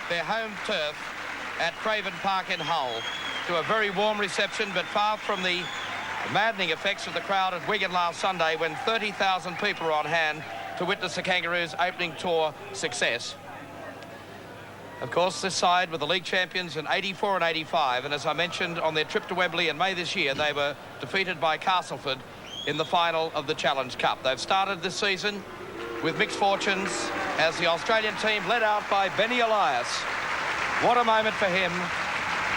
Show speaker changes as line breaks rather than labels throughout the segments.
their home turf at Craven Park in Hull to a very warm reception, but far from the maddening effects of the crowd at Wigan last Sunday when 30,000 people were on hand to witness the Kangaroos' opening tour success. Of course, this side were the league champions in 84 and 85, and as I mentioned, on their trip to Wembley in May this year, they were defeated by Castleford in the final of the Challenge Cup. They've started this season with mixed fortunes as the Australian team led out by Benny Elias. What a moment for him.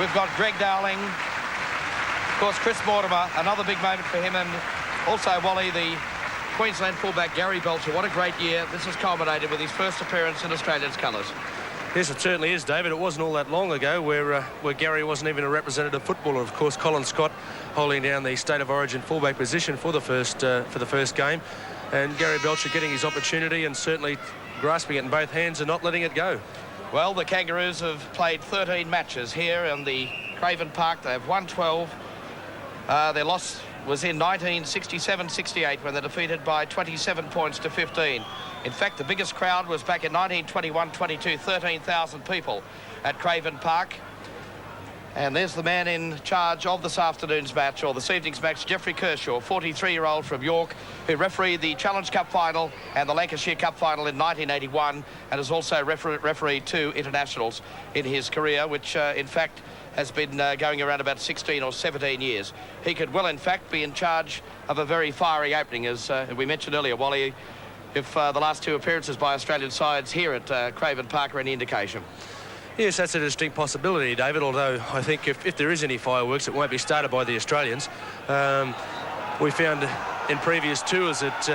We've got Greg Dowling, of course Chris Mortimer, another big moment for him, and also Wally, the Queensland fullback Gary Belcher. What a great year. This has culminated with his first appearance in Australia's colours.
Yes, it certainly is, David. It wasn't all that long ago where Gary wasn't even a representative footballer. Of course, Colin Scott holding down the State of Origin fullback position for the first game, and Gary Belcher getting his opportunity and certainly grasping it in both hands and not letting it go.
Well, the Kangaroos have played 13 matches here in the Craven Park. They've won 12. Their loss was in 1967-68 when they're defeated by 27 points to 15. In fact, the biggest crowd was back in 1921-22, 13,000 people at Craven Park. And there's the man in charge of this afternoon's match, or this evening's match, Geoffrey Kershaw, 43-year-old from York, who refereed the Challenge Cup final and the Lancashire Cup final in 1981, and has also refereed 2 internationals in his career, which, in fact, has been going around about 16 or 17 years. He could well, in fact, be in charge of a very fiery opening, as we mentioned earlier, Wally, if the last 2 appearances by Australian sides here at Craven Park are any indication.
Yes, that's a distinct possibility, David, although I think if there is any fireworks, it won't be started by the Australians. We found in previous tours that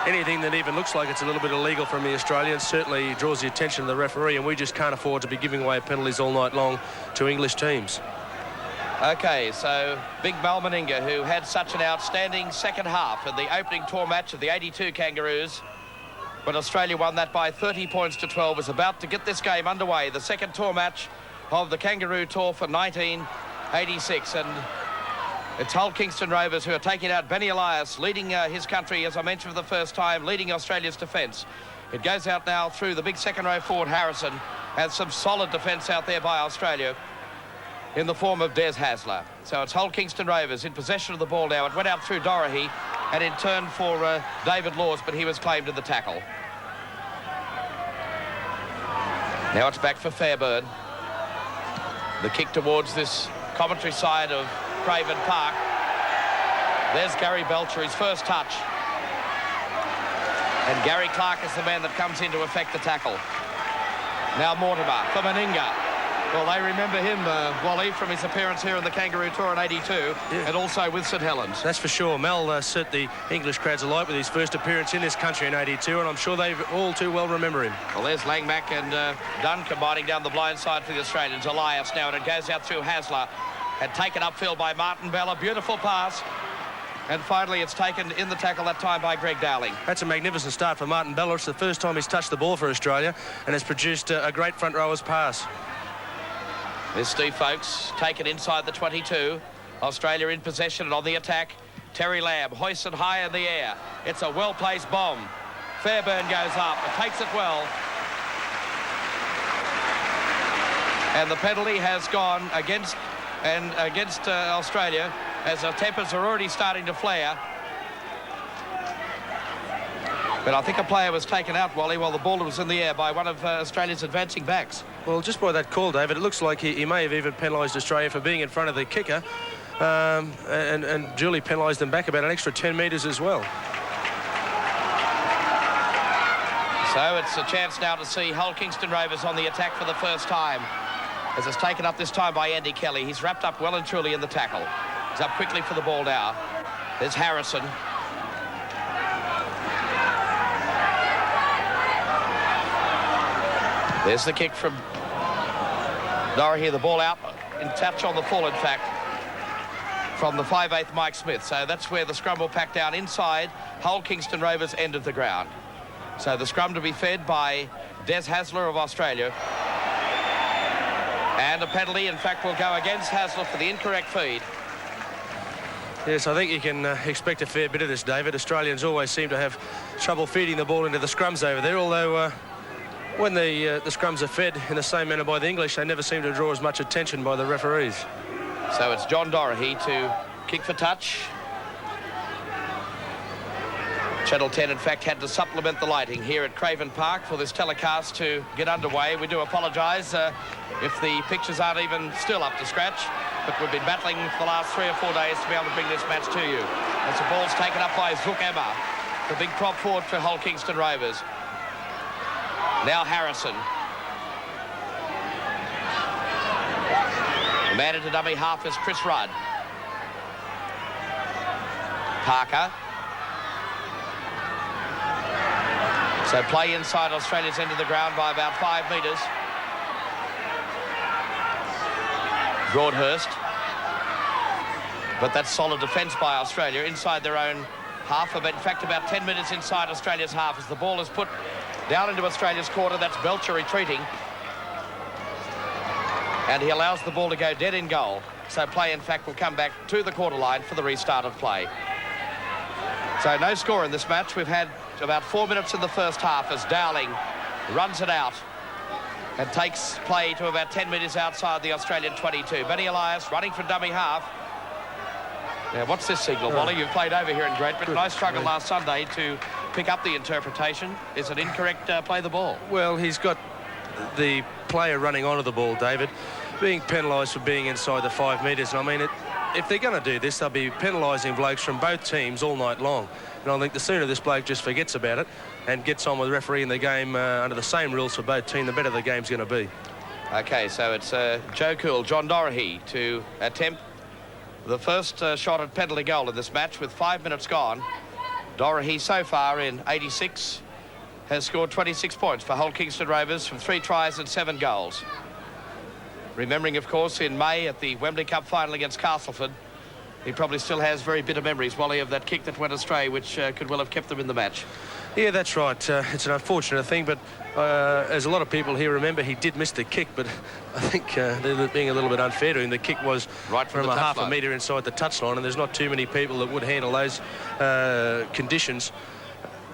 anything that even looks like it's a little bit illegal from the Australians certainly draws the attention of the referee, and we just can't afford to be giving away penalties all night long to English teams.
OK, so Big Mal Meninga, who had such an outstanding second half in the opening tour match of the 82 Kangaroos, when Australia won that by 30 points to 12, is about to get this game underway, the second tour match of the Kangaroo Tour for 1986. And it's Hull Kingston Rovers who are taking out Benny Elias, leading his country, as I mentioned, for the first time, leading Australia's defence. It goes out now through the big second row forward, Harrison, and some solid defence out there by Australia in the form of Des Hasler. So it's Hull Kingston Rovers in possession of the ball now. It went out through Dorahy and in turn for David Laws, but he was claimed in the tackle. Now it's back for Fairburn. The kick towards this commentary side of Craven Park. There's Gary Belcher, his first touch. And Gary Clark is the man that comes in to effect the tackle. Now Mortimer for Meninga. Well, they remember him, Wally, from his appearance here in the Kangaroo Tour in 82, and also with St Helens.
That's for sure. Mel set the English crowds alight with his first appearance in this country in 82, and I'm sure they all too well remember him.
Well, there's Langmack and Dunn combining down the blind side for the Australians. Elias now, and it goes out through Hasler. And taken upfield by Martin Bell. A beautiful pass. And finally, it's taken in the tackle that time by Greg Dowling.
That's a magnificent start for Martin Bell. It's the first time he's touched the ball for Australia, and has produced a great front rower's pass.
There's Steve Folkes, taken inside the 22. Australia in possession and on the attack. Terry Lamb hoists it high in the air. It's a well-placed bomb. Fairburn goes up, it takes it well. And the penalty has gone against Australia, as the tempers are already starting to flare. But I think a player was taken out, Wally, while the ball was in the air by one of Australia's advancing backs.
Well, just by that call, David, it looks like he may have even penalised Australia for being in front of the kicker, and duly penalised them back about an extra 10 metres as well.
So it's a chance now to see Hull Kingston Rovers on the attack for the first time, as it's taken up this time by Andy Kelly. He's wrapped up well and truly in the tackle. He's up quickly for the ball now. There's Harrison. There's the kick from Dorahy, the ball out in touch on the full, in fact, from the 5/8 Mike Smith. So that's where the scrum will pack down inside Hull Kingston Rovers' end of the ground. So the scrum to be fed by Des Hasler of Australia. And a penalty, in fact, will go against Hasler for the incorrect feed.
Yes, I think you can expect a fair bit of this, David. Australians always seem to have trouble feeding the ball into the scrums over there, although when the scrums are fed in the same manner by the English, they never seem to draw as much attention by the referees.
So it's John Doherty to kick for touch. Channel 10, in fact, had to supplement the lighting here at Craven Park for this telecast to get underway. We do apologise if the pictures aren't even still up to scratch, but we've been battling for the last 3 or 4 days to be able to bring this match to you. As the ball's taken up by Zook Emma, the big prop forward for Hull Kingston Rovers. Now Harrison. The man into dummy half is Chris Rudd. Parker. So play inside Australia's end of the ground by about 5 metres. Broadhurst. But that's solid defence by Australia inside their own half. In fact, about 10 metres inside Australia's half as the ball is put down into Australia's quarter. That's Belcher retreating. And he allows the ball to go dead in goal. So play, in fact, will come back to the quarter line for the restart of play. So no score in this match. We've had about 4 minutes in the first half as Dowling runs it out and takes play to about 10 metres outside the Australian 22. Benny Elias running for dummy half. Now, what's this signal, Wally? You've played over here in Great Britain. I struggled last Sunday to pick up the interpretation. Is it incorrect, play the ball?
Well, he's got the player running onto the ball, David, being penalised for being inside the 5 metres. And I mean, if they're going to do this, they'll be penalising blokes from both teams all night long. And I think the sooner this bloke just forgets about it and gets on with the referee in the game under the same rules for both teams, the better the game's going to be.
OK, so it's Joe Cool, John Doherty to attempt the first shot at penalty goal in this match with 5 minutes gone. Doherty so far in 86 has scored 26 points for Hull Kingston Rovers from 3 tries and 7 goals. Remembering, of course, in May at the Wembley Cup final against Castleford, he probably still has very bitter memories, Wally, of that kick that went astray, which could well have kept them in the match. Yeah, that's right. It's an unfortunate thing, but as a lot of people here remember, he did miss the kick, but I think they're being a little bit unfair to him. The kick was right from a half a metre inside the touchline, and there's not too many people that would handle those conditions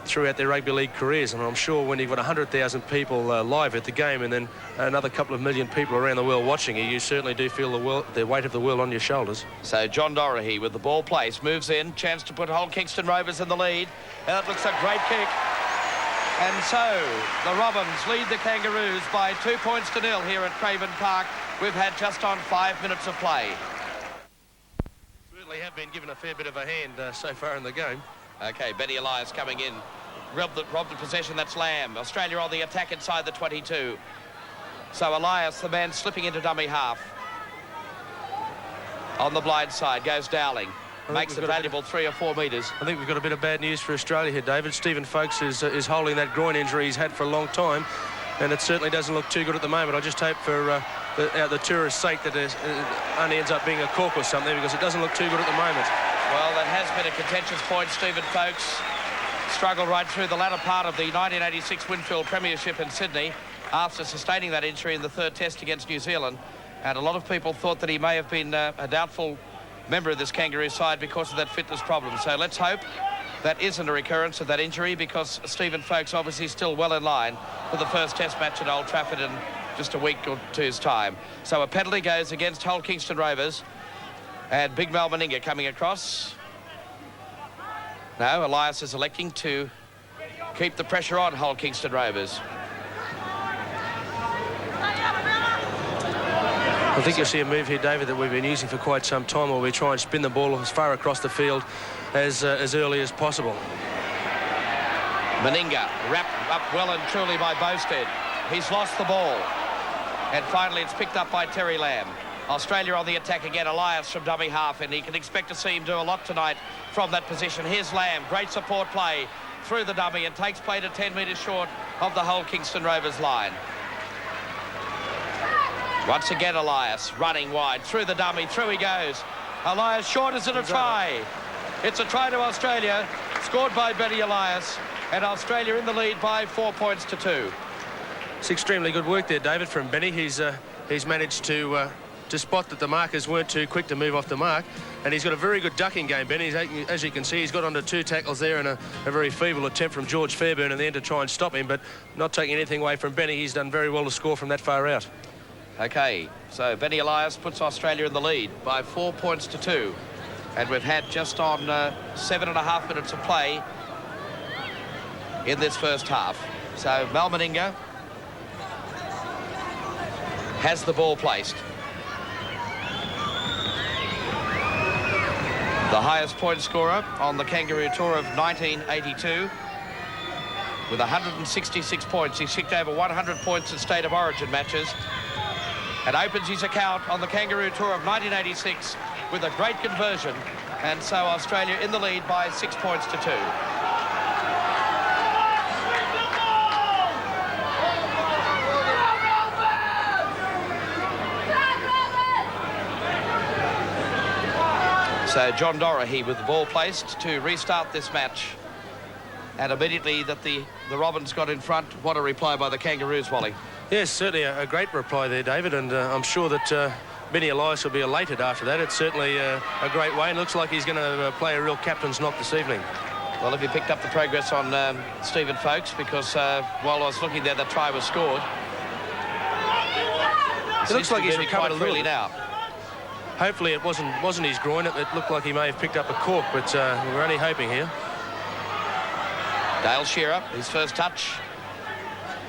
throughout their rugby league careers. And I'm sure when you've got 100,000 people live at the game and then another couple of million people around the world watching you certainly do feel the weight of the world on your shoulders. So John Doherty with the ball placed, moves in, chance to put Hull Kingston Rovers in the lead. And it looks a great kick. And so the Robins lead the Kangaroos by 2 points to 0 here at Craven Park. We've had just on 5 minutes of play.
Certainly have been given a fair bit of a hand so far in the game.
OK, Benny Elias coming in. Robbed the possession, that's Lamb. Australia on the attack inside the 22. So Elias, the man slipping into dummy half. On the blind side goes Dowling. Makes it valuable 3 or 4 metres.
I think we've got a bit of bad news for Australia here, David. Stephen Folkes is holding that groin injury he's had for a long time, and it certainly doesn't look too good at the moment. I just hope for the tourist's sake that it only ends up being a cork or something, because it doesn't look too good at the moment.
Well, that has been a contentious point. Stephen Folkes struggled right through the latter part of the 1986 Winfield Premiership in Sydney after sustaining that injury in the 3rd test against New Zealand. And a lot of people thought that he may have been a doubtful member of this Kangaroo side because of that fitness problem. So let's hope that isn't a recurrence of that injury, because Stephen Folkes obviously still well in line for the first test match at Old Trafford in just a week or two's time. So a penalty goes against Hull Kingston Rovers. And Big Mal Meninga coming across. No, Elias is electing to keep the pressure on Hull Kingston Rovers.
I think you'll see a move here, David, that we've been using for quite some time, where we try and spin the ball as far across the field as early as possible.
Meninga wrapped up well and truly by Bowstead. He's lost the ball. And finally it's picked up by Terry Lamb. Australia on the attack again. Elias from dummy half, and he can expect to see him do a lot tonight from that position. Here's Lamb, great support play through the dummy, and takes play to 10 metres short of the Hull Kingston Rovers line. Once again Elias running wide through the dummy, through he goes. Elias short, is it a try? It's a try to Australia, scored by Benny Elias, and Australia in the lead by 4 points to 2.
It's extremely good work there, David, from Benny. He's managed to to spot that the markers weren't too quick to move off the mark. And he's got a very good ducking game, Benny. As you can see, he's got onto 2 tackles there and a very feeble attempt from George Fairburn in the end to try and stop him, but not taking anything away from Benny. He's done very well to score from that far out.
OK, so Benny Elias puts Australia in the lead by 4 points to 2. And we've had just on 7.5 minutes of play in this first half. So Mal Meninga has the ball placed. The highest point scorer on the Kangaroo Tour of 1982 with 166 points. He's kicked over 100 points in State of Origin matches and opens his account on the Kangaroo Tour of 1986 with a great conversion, and so Australia in the lead by 6 points to 2. So John Dorahy with the ball placed to restart this match. And immediately that the Robins got in front, what a reply by the Kangaroos, Wally.
Yes, certainly a great reply there, David, and I'm sure that Benny Elias will be elated after that. It's certainly a great way, and looks like he's going to play a real captain's knock this evening.
Well, have you picked up the progress on Stephen Folkes? Because while I was looking there, the try was scored.
It looks like he's recovered a little
now.
Hopefully it wasn't his groin. It looked like he may have picked up a cork, but we're only hoping here.
Dale Shearer, his first touch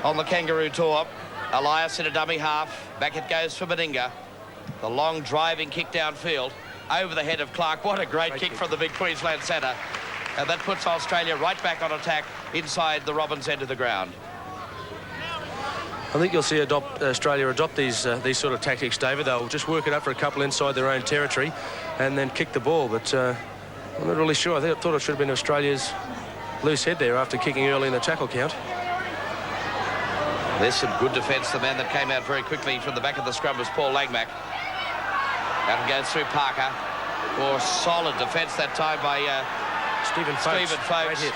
on the Kangaroo Tour. Elias in a dummy half. Back it goes for Meninga. The long driving kick downfield over the head of Clark. What a great kick from the big Queensland centre. And that puts Australia right back on attack inside the Robins end of the ground.
I think you'll see Australia adopt these sort of tactics, David. They'll just work it up for a couple inside their own territory and then kick the ball. But I'm not really sure. I thought it should have been Australia's loose head there after kicking early in the tackle count.
There's some good defence. The man that came out very quickly from the back of the scrum was Paul Langmack. Out and goes through Parker. Or solid defence that time by
Stephen Folkes.
Great hit.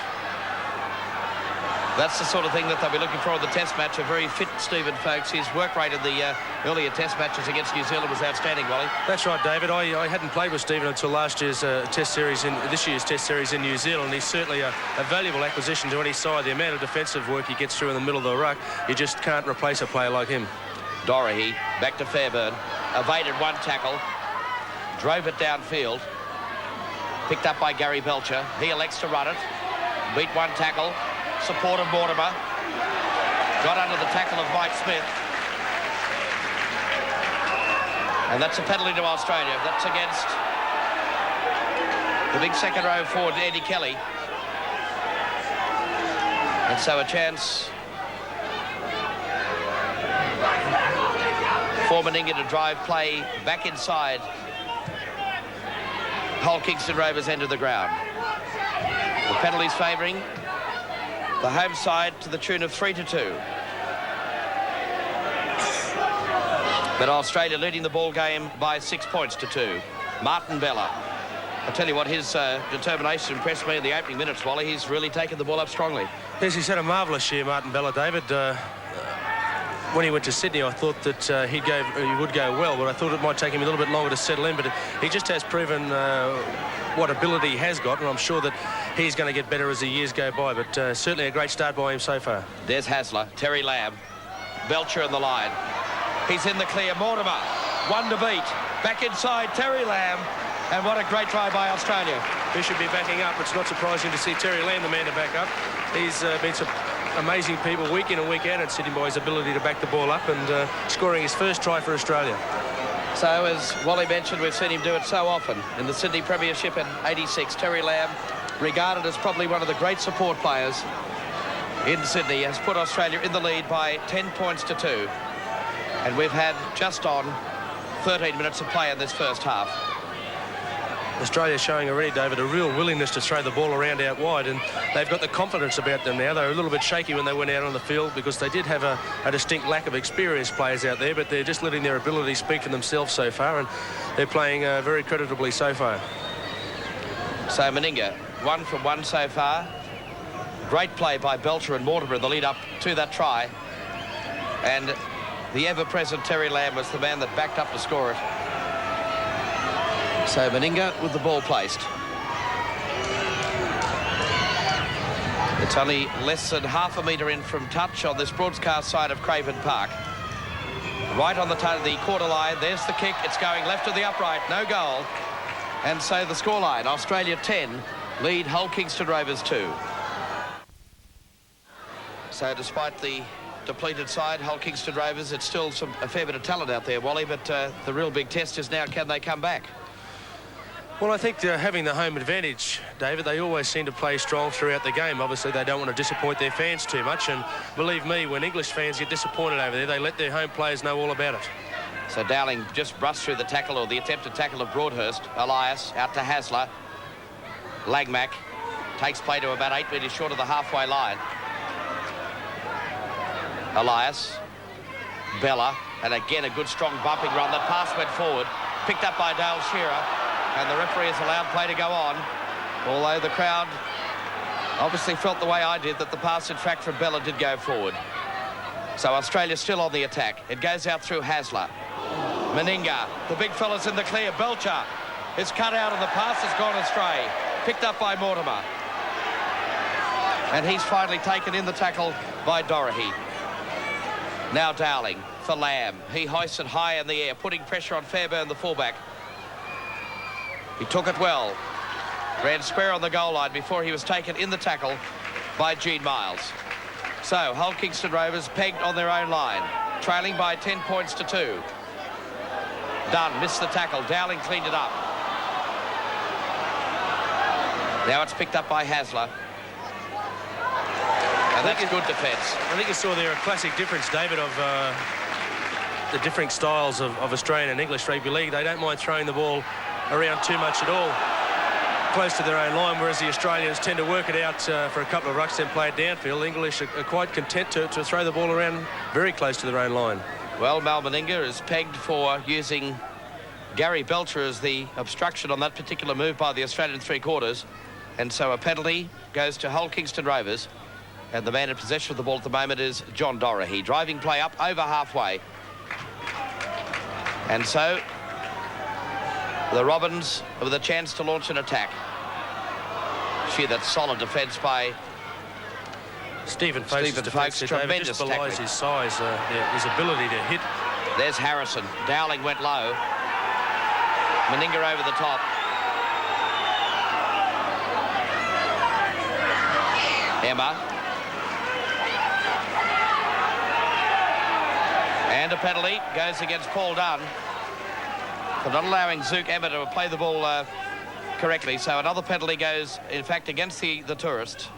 That's the sort of thing that they'll be looking for in the Test match. A very fit Stephen Folkes. His work rate in the earlier Test matches against New Zealand was outstanding, Wally.
That's right, David. I hadn't played with Stephen until last year's Test series this year's Test series in New Zealand. He's certainly a valuable acquisition to any side. The amount of defensive work he gets through in the middle of the ruck, you just can't replace a player like him.
Dorahy back to Fairburn. Evaded one tackle. Drove it downfield. Picked up by Gary Belcher. He elects to run it. Beat one tackle. Supported Mortimer. Got under the tackle of Mike Smith. And that's a penalty to Australia. That's against the big second row forward, Eddie Kelly. And so a chance for Meninga to drive play back inside Hull Kingston Rovers end of the ground. The penalties favouring the home side to the tune of 3-2. But Australia leading the ball game by 6 points to 2. Martin Bella. I'll tell you what, his determination impressed me in the opening minutes, Wally. He's really taken the ball up strongly.
Yes, he's had a marvellous year, Martin Bella, David. When he went to Sydney, I thought that he would go well, but I thought it might take him a little bit longer to settle in. But he just has proven what ability he has got, and I'm sure that he's going to get better as the years go by. But certainly a great start by him so far.
Des Hasler, Terry Lamb, Belcher in the line. He's in the clear. Mortimer, one to beat. Back inside, Terry Lamb. And what a great try by Australia.
He should be backing up. It's not surprising to see Terry Lamb, the man to back up. He's been some amazing people week in and week out at Sydney by his ability to back the ball up and scoring his first try for Australia.
So, as Wally mentioned, we've seen him do it so often. In the Sydney Premiership in '86, Terry Lamb, regarded as probably one of the great support players in Sydney, has put Australia in the lead by 10 points to 2. And we've had just on 13 minutes of play in this first half.
Australia showing already, David, a real willingness to throw the ball around out wide, and they've got the confidence about them now. They were a little bit shaky when they went out on the field because they did have a distinct lack of experienced players out there, but they're just letting their ability speak for themselves so far, and they're playing very creditably so far.
So Meninga, 1 from 1 so far. Great play by Belcher and Mortimer in the lead up to that try. And the ever-present Terry Lamb was the man that backed up to score it. So Meninga with the ball placed. It's only less than half a metre in from touch on this broadcast side of Craven Park. Right on the quarter line. There's the kick. It's going left of the upright. No goal. And so the scoreline, Australia 10, lead Hull Kingston Rovers 2. So despite the depleted side, Hull Kingston Rovers, it's still a fair bit of talent out there, Wally, but the real big test is now, can they come back?
Well, I think having the home advantage, David, they always seem to play strong throughout the game. Obviously, they don't want to disappoint their fans too much, and believe me, when English fans get disappointed over there, they let their home players know all about it.
So Dowling just brushed through the tackle, or the attempted tackle of Broadhurst. Elias out to Hasler. Lagmac takes play to about 8 metres short of the halfway line. Elias, Bella, and again a good strong bumping run. That pass went forward, picked up by Dale Shearer, and the referee has allowed play to go on, although the crowd obviously felt the way I did, that the pass in fact from Bella did go forward. So Australia still on the attack. It goes out through Hasler. Meninga, the big fella's in the clear. Belcher is cut out and the pass has gone astray. Picked up by Mortimer. And he's finally taken in the tackle by Dorahy. Now Dowling for Lamb. He hoists it high in the air, putting pressure on Fairbairn, the fullback. He took it well. Ran square on the goal line before he was taken in the tackle by Gene Miles. So Hull Kingston Rovers pegged on their own line, trailing by 10 points to 2. Dunn missed the tackle. Dowling cleaned it up. Now it's picked up by Hasler. And that's good defence.
I think you saw there a classic difference, David, of the different styles of Australian and English rugby league. They don't mind throwing the ball around too much at all, close to their own line, whereas the Australians tend to work it out for a couple of rucks and play it downfield. English are quite content to throw the ball around very close to their own line.
Well, Mal Meninga is pegged for using Gary Belcher as the obstruction on that particular move by the Australian three-quarters. And so a penalty goes to Hull Kingston Rovers. And the man in possession of the ball at the moment is John Dorahy. Driving play up over halfway. And so the Robins with a chance to launch an attack. Gee, that's solid defence by
Stephen Folkes.
Tremendous
just belies his size, his ability to hit.
There's Harrison. Dowling went low. Meninga over the top. Emma. And a penalty goes against Paul Dunn for not allowing Zook Emma to play the ball correctly. So another penalty goes, in fact, against the tourist,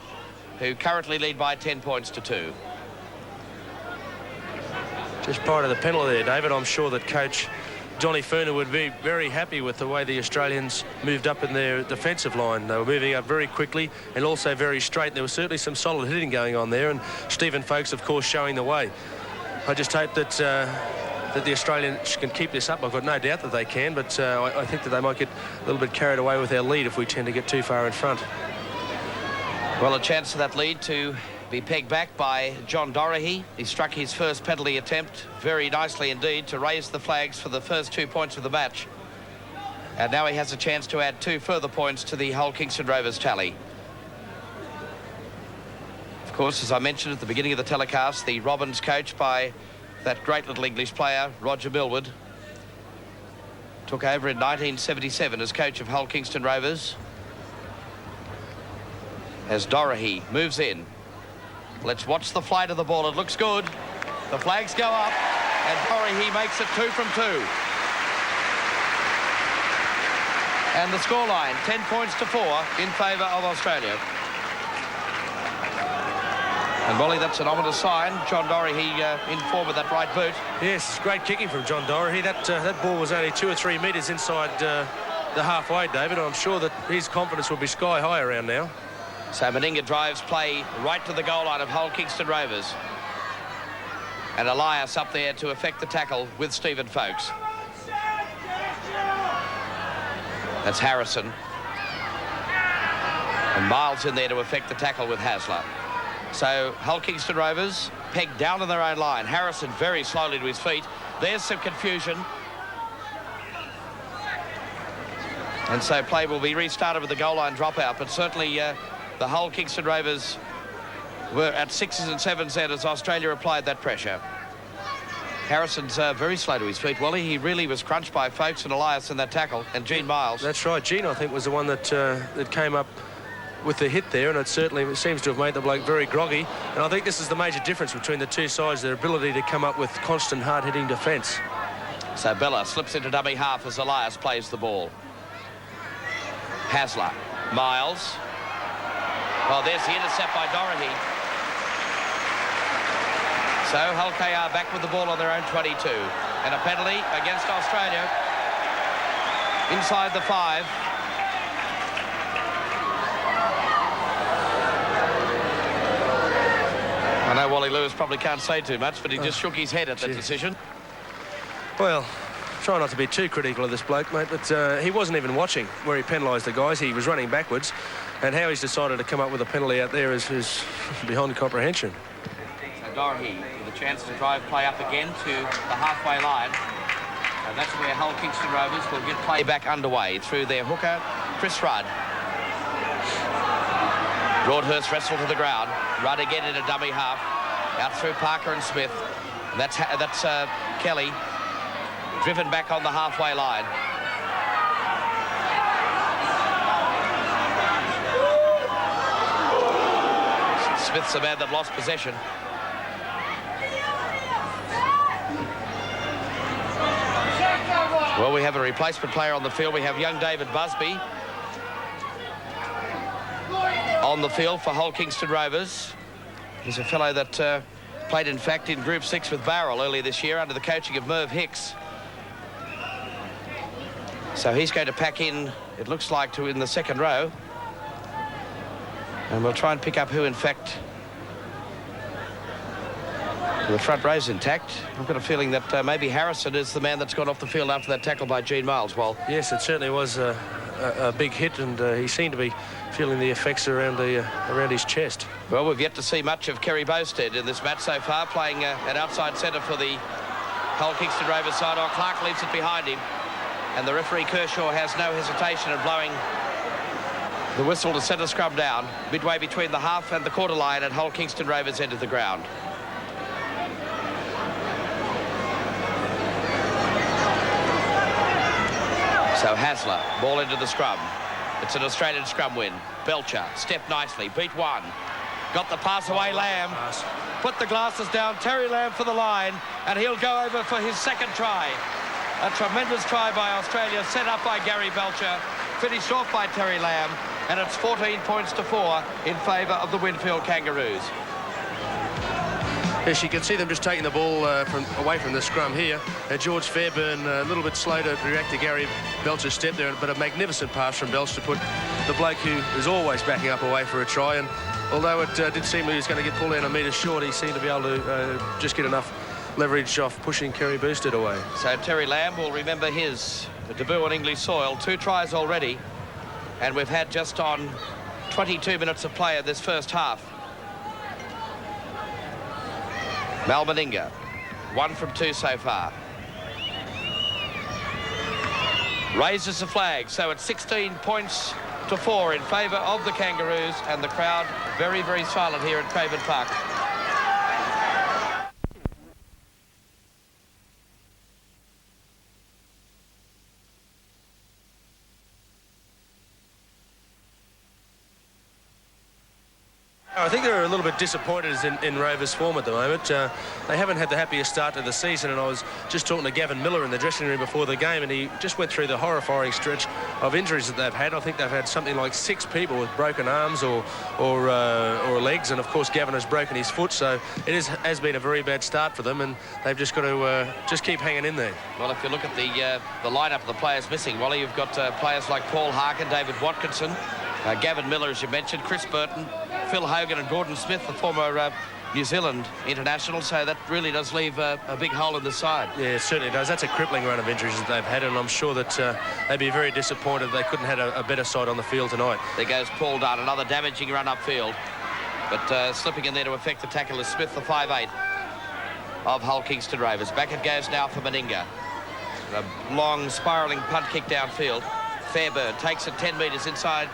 who currently lead by 10 points to 2.
Just prior to the penalty there, David, I'm sure that coach Johnny Furner would be very happy with the way the Australians moved up in their defensive line. They were moving up very quickly and also very straight. There was certainly some solid hitting going on there, and Stephen Folkes, of course, showing the way. I just hope that that the Australians can keep this up. I've got no doubt that they can, but I think that they might get a little bit carried away with our lead if we tend to get too far in front.
Well, a chance for that lead to be pegged back by John Dorahy. He struck his first penalty attempt very nicely indeed to raise the flags for the first 2 points of the match. And now he has a chance to add 2 further points to the Hull Kingston Rovers tally. Of course, as I mentioned at the beginning of the telecast, the Robins coached by that great little English player, Roger Millward, took over in 1977 as coach of Hull Kingston Rovers. As Dorahy moves in. Let's watch the flight of the ball. It looks good. The flags go up, and Dorahy makes it 2 from 2. And the scoreline, 10 points to 4 in favour of Australia. And Wally, that's an ominous sign. John Dorahy in form with that right boot.
Yes, great kicking from John Dorahy. That ball was only 2 or 3 metres inside the halfway, David. I'm sure that his confidence will be sky high around now.
So Meninga drives play right to the goal line of Hull Kingston Rovers. And Elias up there to effect the tackle with Stephen Folkes. That's Harrison. And Miles in there to effect the tackle with Hasler. So Hull Kingston Rovers pegged down on their own line. Harrison very slowly to his feet. There's some confusion. And so play will be restarted with the goal line dropout, but certainly the Hull Kingston Rovers were at 6s and 7s then as Australia applied that pressure. Harrison's very slow to his feet, Wally. He really was crunched by Folkes and Elias in that tackle, and Gene Miles.
That's right. Gene, I think, was the one that that came up with the hit there, and it certainly seems to have made the bloke very groggy. And I think this is the major difference between the two sides, their ability to come up with constant hard-hitting defence.
So Bella slips into dummy half as Elias plays the ball. Hasler, Miles. Oh, there's the intercept by Doherty. So Hull KR back with the ball on their own 22. And a penalty against Australia. Inside the 5. I know Wally Lewis probably can't say too much, but he just shook his head at that decision.
Well, try not to be too critical of this bloke, mate, but he wasn't even watching where he penalised the guys. He was running backwards, and how he's decided to come up with a penalty out there is beyond comprehension.
So Doherty with a chance to drive play up again to the halfway line. And that's where Hull Kingston Rovers will get play back underway through their hooker, Chris Rudd. Broadhurst wrestled to the ground. Rudd again in a dummy half. Out through Parker and Smith. And that's Kelly. Driven back on the halfway line. Smith's the man that lost possession. Well, we have a replacement player on the field. We have young David Busby on the field for Hull Kingston Rovers. He's a fellow that played, in fact, in Group 6 with Barrel earlier this year under the coaching of Merv Hicks. So he's going to pack in, it looks like, in the second row. And we'll try and pick up who, in fact, the front row's intact. I've got a feeling that maybe Harrison is the man that's gone off the field after that tackle by Gene Miles. Well,
yes, it certainly was a big hit, and he seemed to be feeling the effects around his chest.
Well, we've yet to see much of Kerry Bowstead in this match so far, playing at outside centre for the Hull Kingston Rovers side. Or Clark leaves it behind him, and the referee Kershaw has no hesitation in blowing the whistle to set a scrum down midway between the half and the quarter line at Hull Kingston Rovers end of the ground. So Hasler, ball into the scrum. It's an Australian scrum win. Belcher, stepped nicely, beat one. Got the pass away, Lamb. Put the glasses down, Terry Lamb for the line, and he'll go over for his second try. A tremendous try by Australia, set up by Gary Belcher, finished off by Terry Lamb, and it's 14 points to 4 in favour of the Winfield Kangaroos.
Yes, you can see them just taking the ball away from the scrum here. George Fairburn a little bit slow to react to Gary Belcher's step there, but a magnificent pass from Belcher to put the bloke who is always backing up away for a try. And although it did seem he was going to get pulled down a metre short, he seemed to be able to just get enough leverage off pushing Kerry Bowstead away.
So Terry Lamb will remember his debut on English soil. 2 tries already, and we've had just on 22 minutes of play in this first half. Mal Meninga, 1 from 2 so far. Raises the flag, so it's 16 points to 4 in favour of the Kangaroos, and the crowd very, very silent here at Craven Park.
I think they're a little bit disappointed in Rovers' form at the moment. They haven't had the happiest start to the season, and I was just talking to Gavin Miller in the dressing room before the game, and he just went through the horrifying stretch of injuries that they've had. I think they've had something like 6 people with broken arms or legs, and of course Gavin has broken his foot, so it has been a very bad start for them, and they've just got to just keep hanging in there.
Well, if you look at the lineup of the players missing, Wally, you've got players like Paul Harkin, David Watkinson, Gavin Miller, as you mentioned, Chris Burton, Phil Hogan and Gordon Smith, the former New Zealand international, so that really does leave a big hole in the side.
Yeah, it certainly does. That's a crippling run of injuries that they've had, and I'm sure that they'd be very disappointed they couldn't have a better side on the field tonight.
There goes Paul Dunn, another damaging run upfield, but slipping in there to affect the tackle is Smith, the 5'8". of Hull Kingston Rovers. Back it goes now for Meninga. A long spiralling punt kick downfield. Fairburn takes it 10 metres inside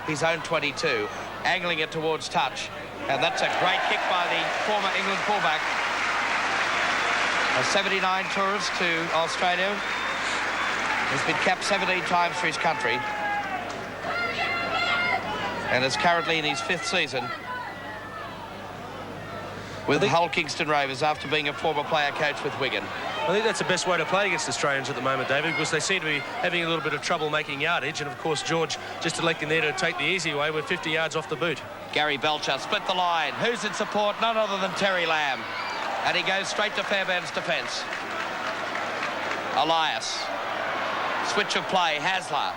his own 22, angling it towards touch. And that's a great kick by the former England fullback. A 79 tourist to Australia. He's been capped 17 times for his country. And is currently in his 5th season with Hull Kingston Rovers after being a former player coach with Wigan.
I think that's the best way to play against Australians at the moment, David, because they seem to be having a little bit of trouble making yardage. And, of course, George just electing there to take the easy way with 50 yards off the boot.
Gary Belcher split the line. Who's in support? None other than Terry Lamb. And he goes straight to Fairburn's defence. Elias. Switch of play. Hasler.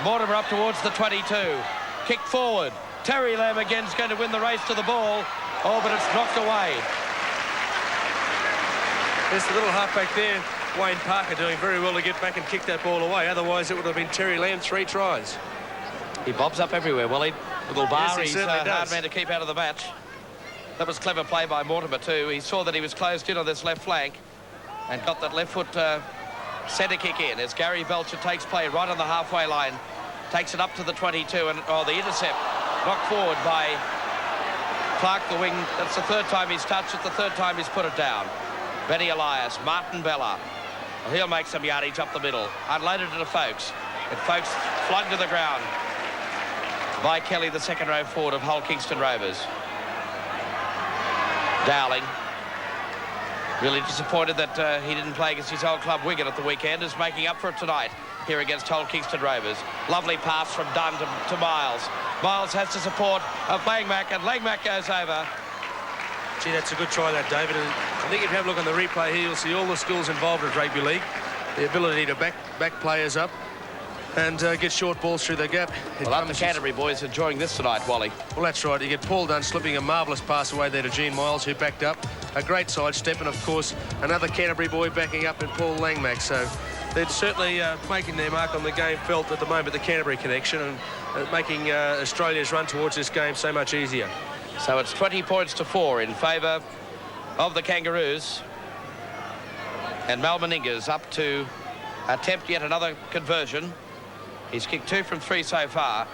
Mortimer up towards the 22. Kick forward. Terry Lamb again is going to win the race to the ball. Oh, but it's knocked away.
There's the little halfback there, Wayne Parker, doing very well to get back and kick that ball away. Otherwise, it would have been Terry Lamb 3 tries.
He bobs up everywhere, Willie. Little bar,
yes,
he's a hard man to keep out of the match. That was clever play by Mortimer too. He saw that he was closed in on this left flank and got that left foot centre kick in as Gary Belcher takes play right on the halfway line. Takes it up to the 22 and the intercept knocked forward by Clark, the wing. That's the 3rd time he's touched it, the 3rd time he's put it down. Benny Elias, Martin Bella. Well, he'll make some yardage up the middle. Unloaded it to Folkes. And Folkes flung to the ground by Kelly, the 2nd row forward of Hull Kingston Rovers. Dowling. Really disappointed that he didn't play against his old club Wigan at the weekend. Is making up for it tonight here against Hull Kingston Rovers. Lovely pass from Dunn to Miles. Miles has the support of Langmack, and Langmack goes over.
Gee, that's a good try, that, David. And I think if you have a look on the replay here, you'll see all the skills involved in rugby league. The ability to back players up and get short balls through the gap.
Well, up the Canterbury boys enjoying this tonight, Wally.
Well, that's right. You get Paul Dunn slipping a marvellous pass away there to Gene Miles, who backed up. A great sidestep, and, of course, another Canterbury boy backing up in Paul Langmack. So they're certainly making their mark on the game felt at the moment, the Canterbury connection, and making Australia's run towards this game so much easier.
So it's 20 points to 4 in favour of the Kangaroos. And Mal Meninga's up to attempt yet another conversion. He's kicked 2 from 3 so far.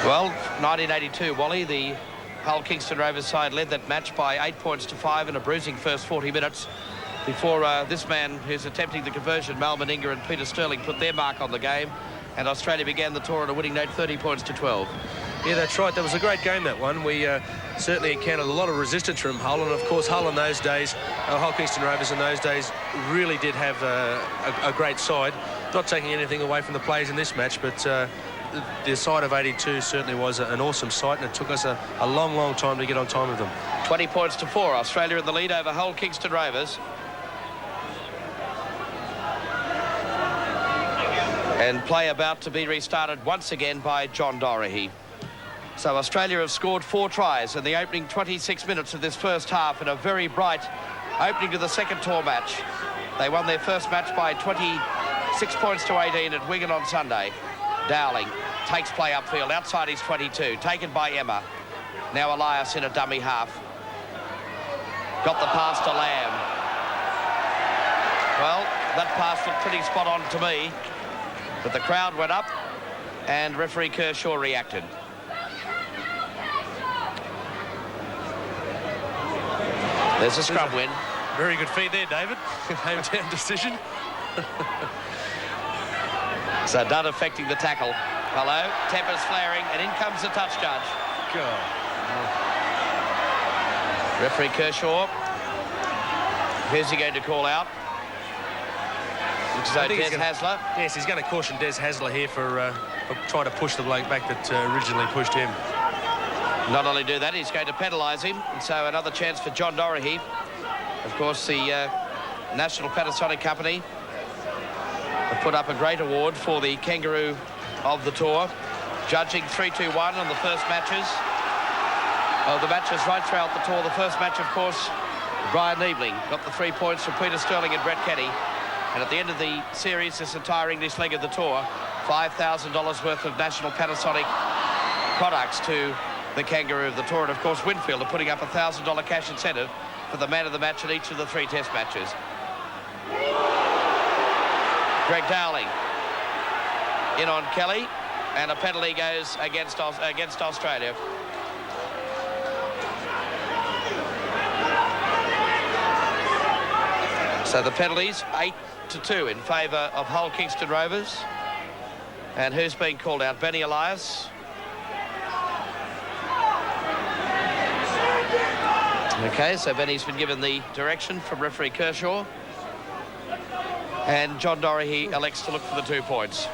Well, 1982, Wally, the Hull Kingston Rovers side led that match by 8 points to 5 in a bruising first 40 minutes before this man who's attempting the conversion, Mal Meninga and Peter Sterling, put their mark on the game, and Australia began the tour on a winning note, 30 points to 12.
Yeah, that's right. That was a great game, that one. We certainly encountered a lot of resistance from Hull, and of course Hull in those days, Hull Kingston Rovers in those days really did have a great side. Not taking anything away from the players in this match, but the side of 82 certainly was an awesome sight, and it took us a long time to get on time with them. 20
points to 4. Australia in the lead over Hull Kingston Rovers. And play about to be restarted once again by John Dorahy. So Australia have scored 4 tries in the opening 26 minutes of this first half in a very bright opening to the second tour match. They won their first match by 26 points to 18 at Wigan on Sunday. Dowling takes play upfield outside his 22, taken by Emma. Now Elias in a dummy half. Got the pass to Lamb. Well, that pass looked pretty spot on to me. But the crowd went up and referee Kershaw reacted. There's a scrum win.
Very good feed there, David. Hometown decision.
So Dunn affecting the tackle. Hello, tempers flaring, and in comes the touch judge.
God.
Referee Kershaw. Who's he going to call out? So Des Hasler.
Yes, he's going to caution Des Hasler here for trying to push the bloke back that originally pushed him.
Not only do that, he's going to penalise him. And so another chance for John Dorahy. Of course, the National Panasonic Company have put up a great award for the Kangaroo of the Tour. Judging 3-2-1 on the first matches. The matches right throughout the tour. The first match, of course, Brian Niebling got the 3 points from Peter Sterling and Brett Kenny. And at the end of the series, this entire English leg of the tour, $5,000 worth of National Panasonic products to the Kangaroo of the Tour. And, of course, Winfield are putting up $1,000 cash incentive for the man of the match in each of the 3 test matches. Greg Dowling in on Kelly, and a penalty goes against Australia. So the penalties, 8-2 in favour of Hull Kingston Rovers. And who's been called out? Benny Elias. Okay, so Benny's been given the direction from referee Kershaw. And John Doherty elects to look for the 2 points.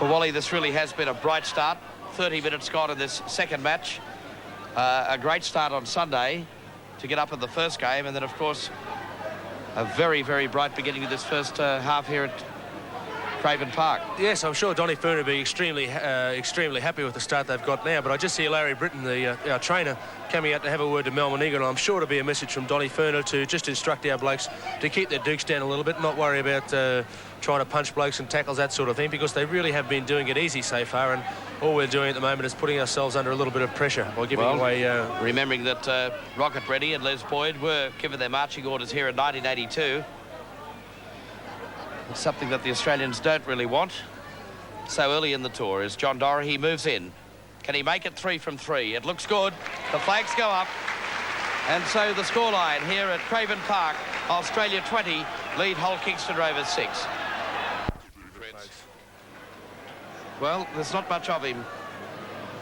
Well, Wally, this really has been a bright start. 30 minutes gone in this second match. A great start on Sunday to get up in the first game, and then, of course, a very, very bright beginning of this first half here at Craven Park.
Yes, I'm sure Donny Fern will be extremely happy with the start they've got now, but I just see Larry Britton, our trainer, coming out to have a word to Mel Meninga, and I'm sure it'll be a message from Donny Ferner to just instruct our blokes to keep their dukes down a little bit, not worry about trying to punch blokes and tackles, that sort of thing, because they really have been doing it easy so far, and all we're doing at the moment is putting ourselves under a little bit of pressure by giving away...
remembering that Rocket Ready and Les Boyd were given their marching orders here in 1982. It's something that the Australians don't really want so early in the tour. As John Doherty, he moves in. Can he make it 3 from 3? It looks good. The flags go up. And so the scoreline here at Craven Park, Australia 20, lead Hull Kingston Rovers 6. Well, there's not much of him.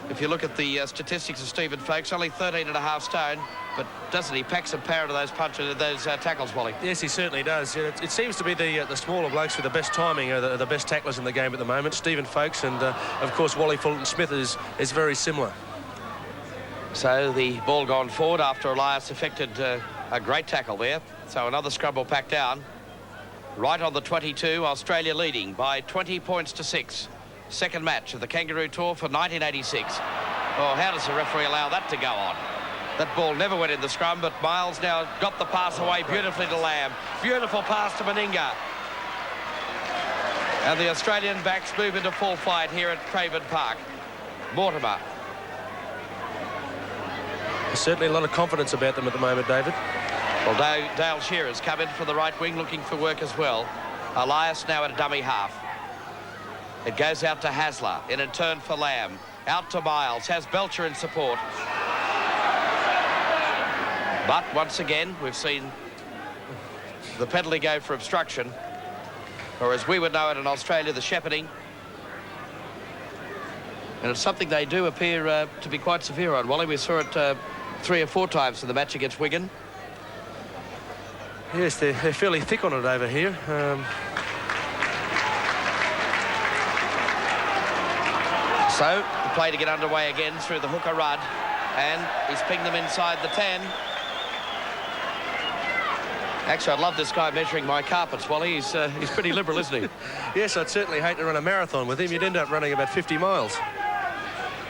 If you look at the statistics of Stephen Folkes, only 13.5 stone, but doesn't he pack some power to those punches, those tackles, Wally?
Yes, he certainly does. It seems to be the smaller blokes with the best timing are the best tacklers in the game at the moment. Stephen Folkes and, of course, Wally Fulton-Smith is very similar.
So the ball gone forward after Elias effected a great tackle there. So another scrum will pack down. Right on the 22, Australia leading by 20 points to 6. Second match of the Kangaroo Tour for 1986. Oh, how does the referee allow that to go on? That ball never went in the scrum, but Miles now got the pass away beautifully to Lamb. Beautiful pass to Meninga. And the Australian backs move into full flight here at Craven Park. Mortimer.
There's certainly a lot of confidence about them at the moment, David.
Well, Dale Shearer's come in for the right wing, looking for work as well. Elias now at a dummy half. It goes out to Hasler, in a turn for Lamb. Out to Miles, has Belcher in support. But once again, we've seen the penalty go for obstruction, or as we would know it in Australia, the shepherding. And it's something they do appear to be quite severe on, Wally. We saw it 3 or 4 times in the match against Wigan.
Yes, they're fairly thick on it over here.
So, the play to get underway again through the hooker Rudd, and he's pinged them inside the 10. Actually, I'd love this guy measuring my carpets, Wally. He's pretty liberal, isn't he?
Yes, I'd certainly hate to run a marathon with him. You'd end up running about 50 miles.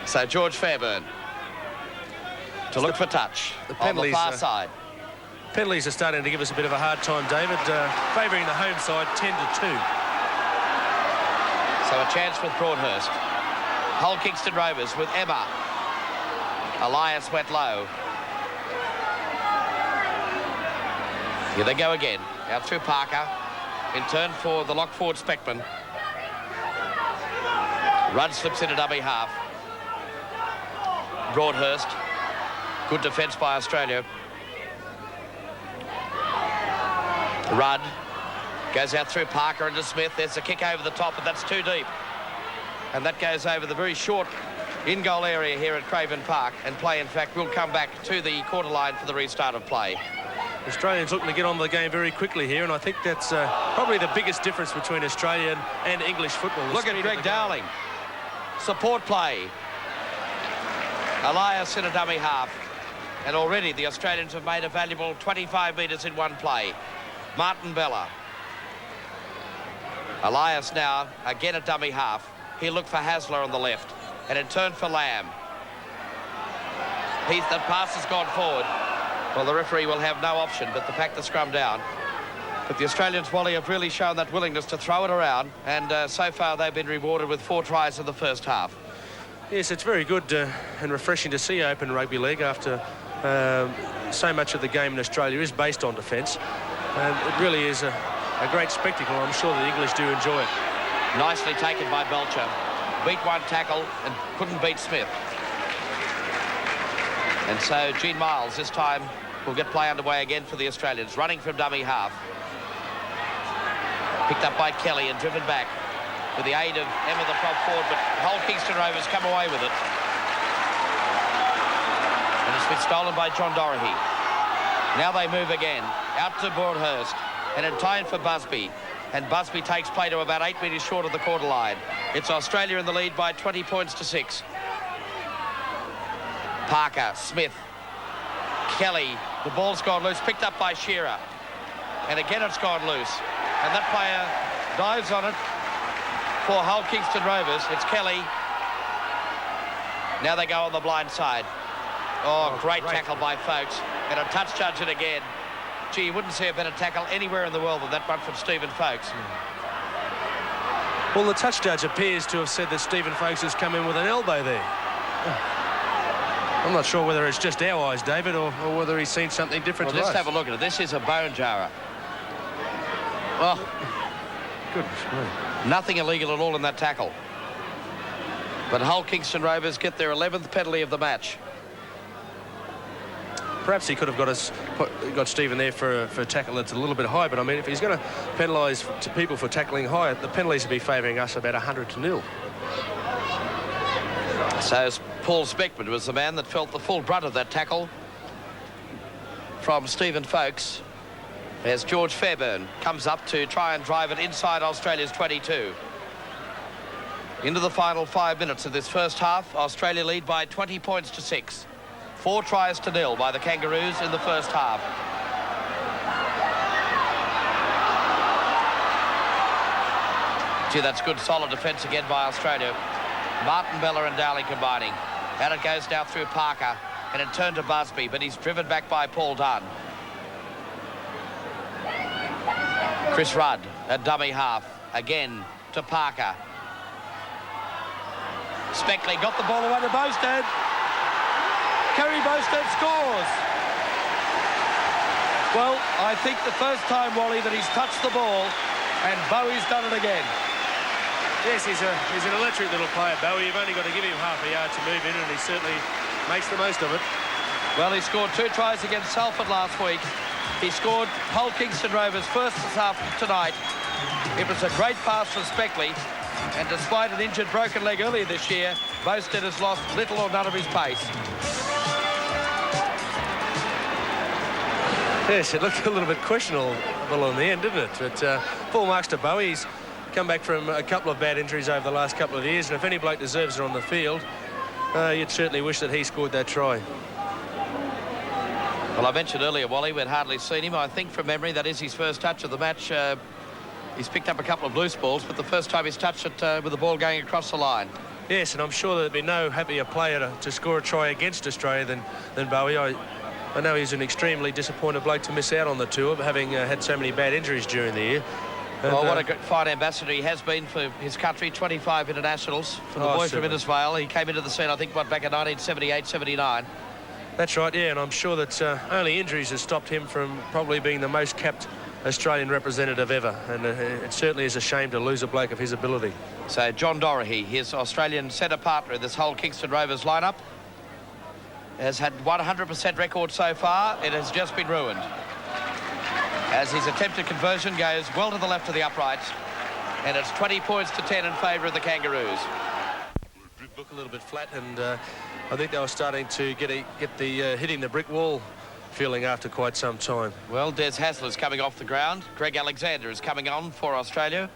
So, George Fairburn to look for touch on the far side.
Penalties are starting to give us a bit of a hard time, David, favouring the home side 10-2.
So a chance with Broadhurst. Hull Kingston Rovers with Emma. Elias went low. Here they go again. Out through Parker. In turn for the lock forward Speckman. Rudd slips into dummy half. Broadhurst. Good defence by Australia. Rudd goes out through Parker into Smith. There's a kick over the top, but that's too deep. And that goes over the very short in-goal area here at Craven Park. And play, in fact, will come back to the quarter line for the restart of play.
Australians looking to get on with the game very quickly here, and I think that's probably the biggest difference between Australian and English football.
Look at Greg Dowling. Support play. Elias in a dummy half. And already the Australians have made a valuable 25 metres in one play. Martin Bella. Elias now again a dummy half. He'll look for Hasler on the left. And in turn for Lamb. The pass has gone forward. Well, the referee will have no option but to pack the scrum down. But the Australians, Wally, have really shown that willingness to throw it around, and so far they've been rewarded with 4 tries in the first half.
Yes, it's very good and refreshing to see Open Rugby League after so much of the game in Australia is based on defence. It really is a great spectacle. I'm sure the English do enjoy it.
Nicely taken by Belcher. Beat one tackle and couldn't beat Smith. And so Gene Miles this time will get play underway again for the Australians, running from dummy half. Picked up by Kelly and driven back with the aid of Emma, the prop forward, but Hull Kingston Rovers come away with it. And it's been stolen by John Doherty. Now they move again, out to Broadhurst, and in time for Busby. And Busby takes play to about 8 metres short of the quarter line. It's Australia in the lead by 20 points to 6. Parker, Smith, Kelly, the ball's gone loose, picked up by Shearer. And again it's gone loose. And that player dives on it for Hull Kingston Rovers. It's Kelly. Now they go on the blind side. Oh, great tackle by Folkes. And a touch judge it again. Gee, you wouldn't see a better tackle anywhere in the world than that one from Stephen Folkes.
Well, the touch judge appears to have said that Stephen Folkes has come in with an elbow there. I'm not sure whether it's just our eyes, David, or whether he's seen something different to us.
Let's have a look at it. This is a bone jarrer. Oh,
goodness me.
Nothing illegal at all in that tackle. But Hull Kingston Rovers get their 11th penalty of the match.
Perhaps he could have got Stephen there for a tackle that's a little bit high, but I mean, if he's going to penalise people for tackling high, the penalties would be favouring us about 100-0.
So Paul Speckman was the man that felt the full brunt of that tackle from Stephen Folkes, as George Fairbairn comes up to try and drive it inside Australia's 22. Into the final 5 minutes of this first half, Australia lead by 20 points to 6. 4 tries to 0 by the Kangaroos in the first half. Gee, that's good solid defence again by Australia. Martin, Bella and Dowling combining. Out it goes now through Parker, and it turned to Busby, but he's driven back by Paul Dunn. Chris Rudd at dummy half, again to Parker. Speckley got the ball away to Bostad. Kerry Bostad scores. Well, I think the first time, Wally, that he's touched the ball, and Bowie's done it again.
Yes, he's an electric little player, Bowie. You've only got to give him half a yard to move in, and he certainly makes the most of it.
Well, he scored 2 tries against Salford last week. He scored Hull Kingston Rovers first this afternoon tonight. It was a great pass from Speckley, and despite an injured broken leg earlier this year, Bostad has lost little or none of his pace.
Yes, it looked a little bit questionable in the end, didn't it? But full marks to Bowie. He's come back from a couple of bad injuries over the last couple of years, and if any bloke deserves it on the field, you'd certainly wish that he scored that try.
Well, I mentioned earlier, Wally, we'd hardly seen him. I think from memory that is his first touch of the match. He's picked up a couple of loose balls, but the first time he's touched it with the ball going across the line.
Yes, and I'm sure there'd be no happier player to score a try against Australia than Bowie. I know he's an extremely disappointed bloke to miss out on the tour, having had so many bad injuries during the year. And,
well, what a fine ambassador he has been for his country. 25 internationals for the boy from Innisfail. He came into the scene, I think, back in 1978, 79.
That's right, yeah, and I'm sure that only injuries have stopped him from probably being the most capped Australian representative ever, and it certainly is a shame to lose a bloke of his ability.
So John Doherty, his Australian centre partner in this whole Kingston Rovers lineup, has had 100% record so far. It has just been ruined, as his attempted conversion goes well to the left of the uprights, and it's 20 points to 10 in favour of the Kangaroos.
Look a little bit flat, and I think they were starting to get the hitting the brick wall feeling after quite some time.
Well, Des Hasler is coming off the ground. Greg Alexander is coming on for Australia.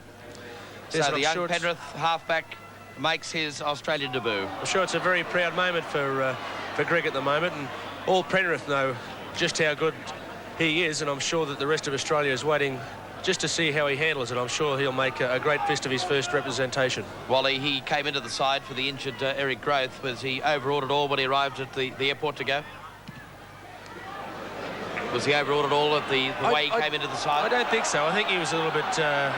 Yes, so the young Penrith halfback makes his Australian debut.
I'm sure it's a very proud moment for Greg at the moment, and all Penrith know just how good he is, and I'm sure that the rest of Australia is waiting just to see how he handles it. I'm sure he'll make a great fist of his first representation.
Wally, he came into the side for the injured Eric Groth. Was he overawed at all when he arrived at the airport to go? Was he overawed at all at the way he came into the side?
I don't think so. I think he was a little bit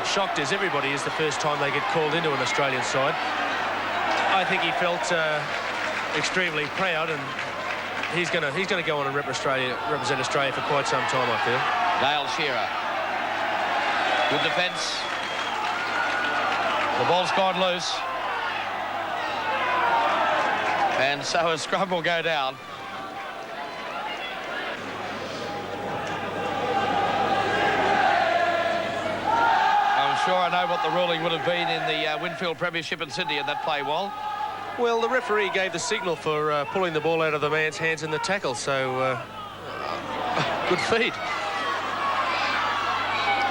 shocked, as everybody is the first time they get called into an Australian side. I think he felt extremely proud, and he's going to go on and represent Australia for quite some time, I feel.
Dale Shearer. Good defence. The ball's gone loose. And so a scrum will go down. I'm sure I know what the ruling would have been in the Winfield Premiership in Sydney in that play, Wal.
Well, the referee gave the signal for pulling the ball out of the man's hands in the tackle, so good feed.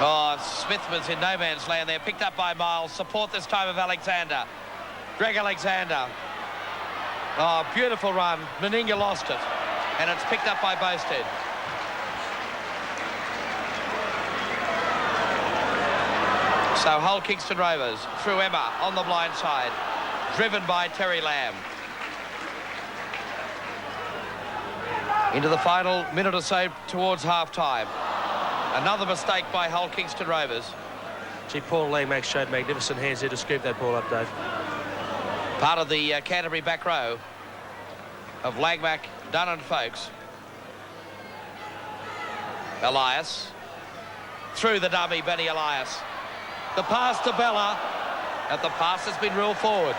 Oh, Smith was in no man's land there, picked up by Miles. Support this time of Alexander. Greg Alexander. Oh, beautiful run. Meninga lost it, and it's picked up by Boasted. So Hull Kingston Rovers through Emma on the blind side, driven by Terry Lamb. Into the final minute or so towards half-time. Another mistake by Hull Kingston Rovers.
Gee, Paul Langmack showed magnificent hands there to scoop that ball up, Dave.
Part of the Canterbury back row of Langmack, Dunn and Folkes. Elias. Through the dummy, Benny Elias. The pass to Bella, and the pass has been ruled forward.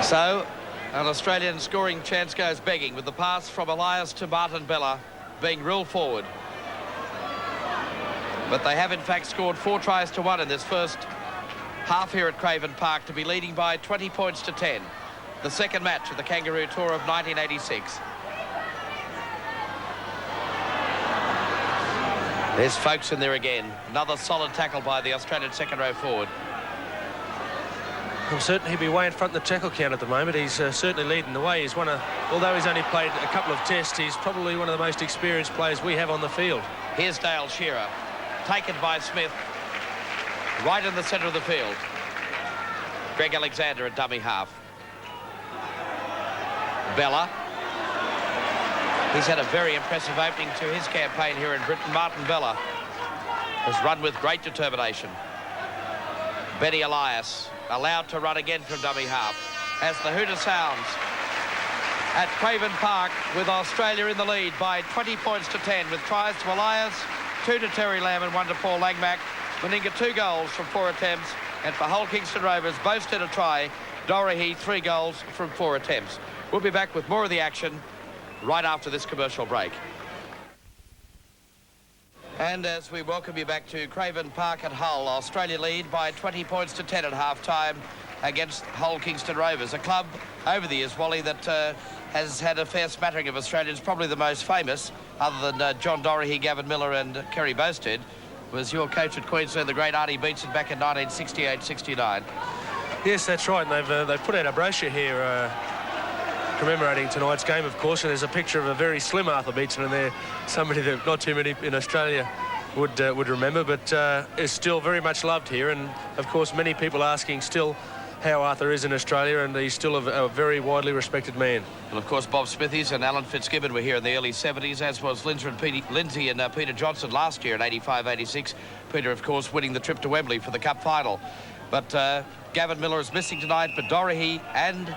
So, an Australian scoring chance goes begging with the pass from Elias to Martin Bella being ruled forward. But they have in fact scored 4 tries to 1 in this first half here at Craven Park to be leading by 20 points to 10. The second match of the Kangaroo Tour of 1986. There's Folkes in there again. Another solid tackle by the Australian second row forward.
I'm certain he'll be way in front of the tackle count at the moment. He's certainly leading the way. He's although he's only played a couple of tests, he's probably one of the most experienced players we have on the field.
Here's Dale Shearer, taken by Smith, right in the centre of the field. Greg Alexander at dummy half. Bella. He's had a very impressive opening to his campaign here in Britain. Martin Bella has run with great determination. Benny Elias allowed to run again from dummy half as the hooter sounds at Craven Park, with Australia in the lead by 20 points to 10, with tries to Elias, 2 to Terry Lamb and 1 to Paul Langmack. Meninga 2 goals from 4 attempts, and for Hull Kingston Rovers, Boasted a try. Dorothy 3 goals from 4 attempts. We'll be back with more of the action right after this commercial break. And as we welcome you back to Craven Park at Hull, Australia lead by 20 points to 10 at half-time against Hull Kingston Rovers, a club over the years, Wally, that has had a fair smattering of Australians. Probably the most famous, other than John Dorothy, Gavin Miller and Kerry Boasted, was your coach at Queensland, the great Arnie Beetson, back in 1968-69.
Yes, that's right. And they've put out a brochure here commemorating tonight's game, of course, and there's a picture of a very slim Arthur Beetson in there, somebody that not too many in Australia would remember, but is still very much loved here. And of course, many people asking still how Arthur is in Australia, and he's still a very widely respected man.
Well, of course, Bob Smithies and Alan Fitzgibbon were here in the early 70s, as was Lindsay and Peter Johnson last year in 85-86. Peter, of course, winning the trip to Wembley for the Cup final. But Gavin Miller is missing tonight, but Dorothy and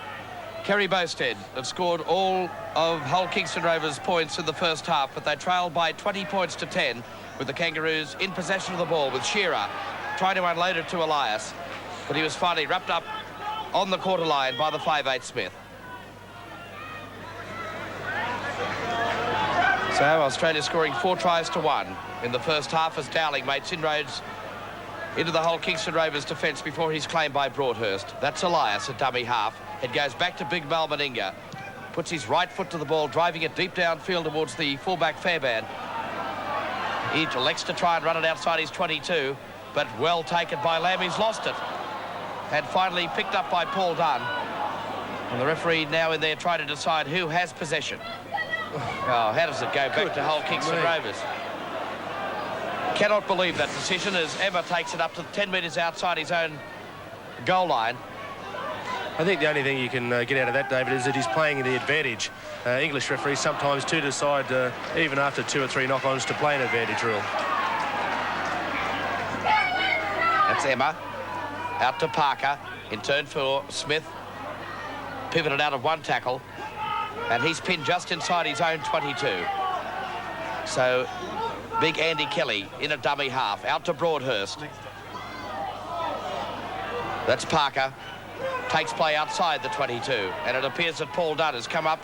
Kerry Boasted have scored all of Hull Kingston Rovers' points in the first half, but they trailed by 20 points to 10, with the Kangaroos in possession of the ball, with Shearer trying to unload it to Elias, but he was finally wrapped up on the quarter line by the 5'8" Smith. So Australia scoring 4 tries to 1 in the first half as Dowling makes inroads into the Hull Kingston Rovers defence before he's claimed by Broadhurst. That's Elias at dummy half. It goes back to Big Mal Meninga. Puts his right foot to the ball, driving it deep downfield towards the fullback Fairbairn. He elects to try and run it outside his 22, but well taken by Lamb. He's lost it. And finally picked up by Paul Dunn. And the referee now in there trying to decide who has possession. Oh, how does it go back to Hull Kingston Rovers? Cannot believe that decision as Emma takes it up to 10 metres outside his own goal line.
I think the only thing you can get out of that, David, is that he's playing the advantage. English referees sometimes do decide, even after 2 or 3 knock-ons, to play an advantage rule.
That's Emma. Out to Parker. In turn for Smith. Pivoted out of one tackle. And he's pinned just inside his own 22. So, big Andy Kelly in a dummy half. Out to Broadhurst. That's Parker. Takes play outside the 22. And it appears that Paul Dunn has come up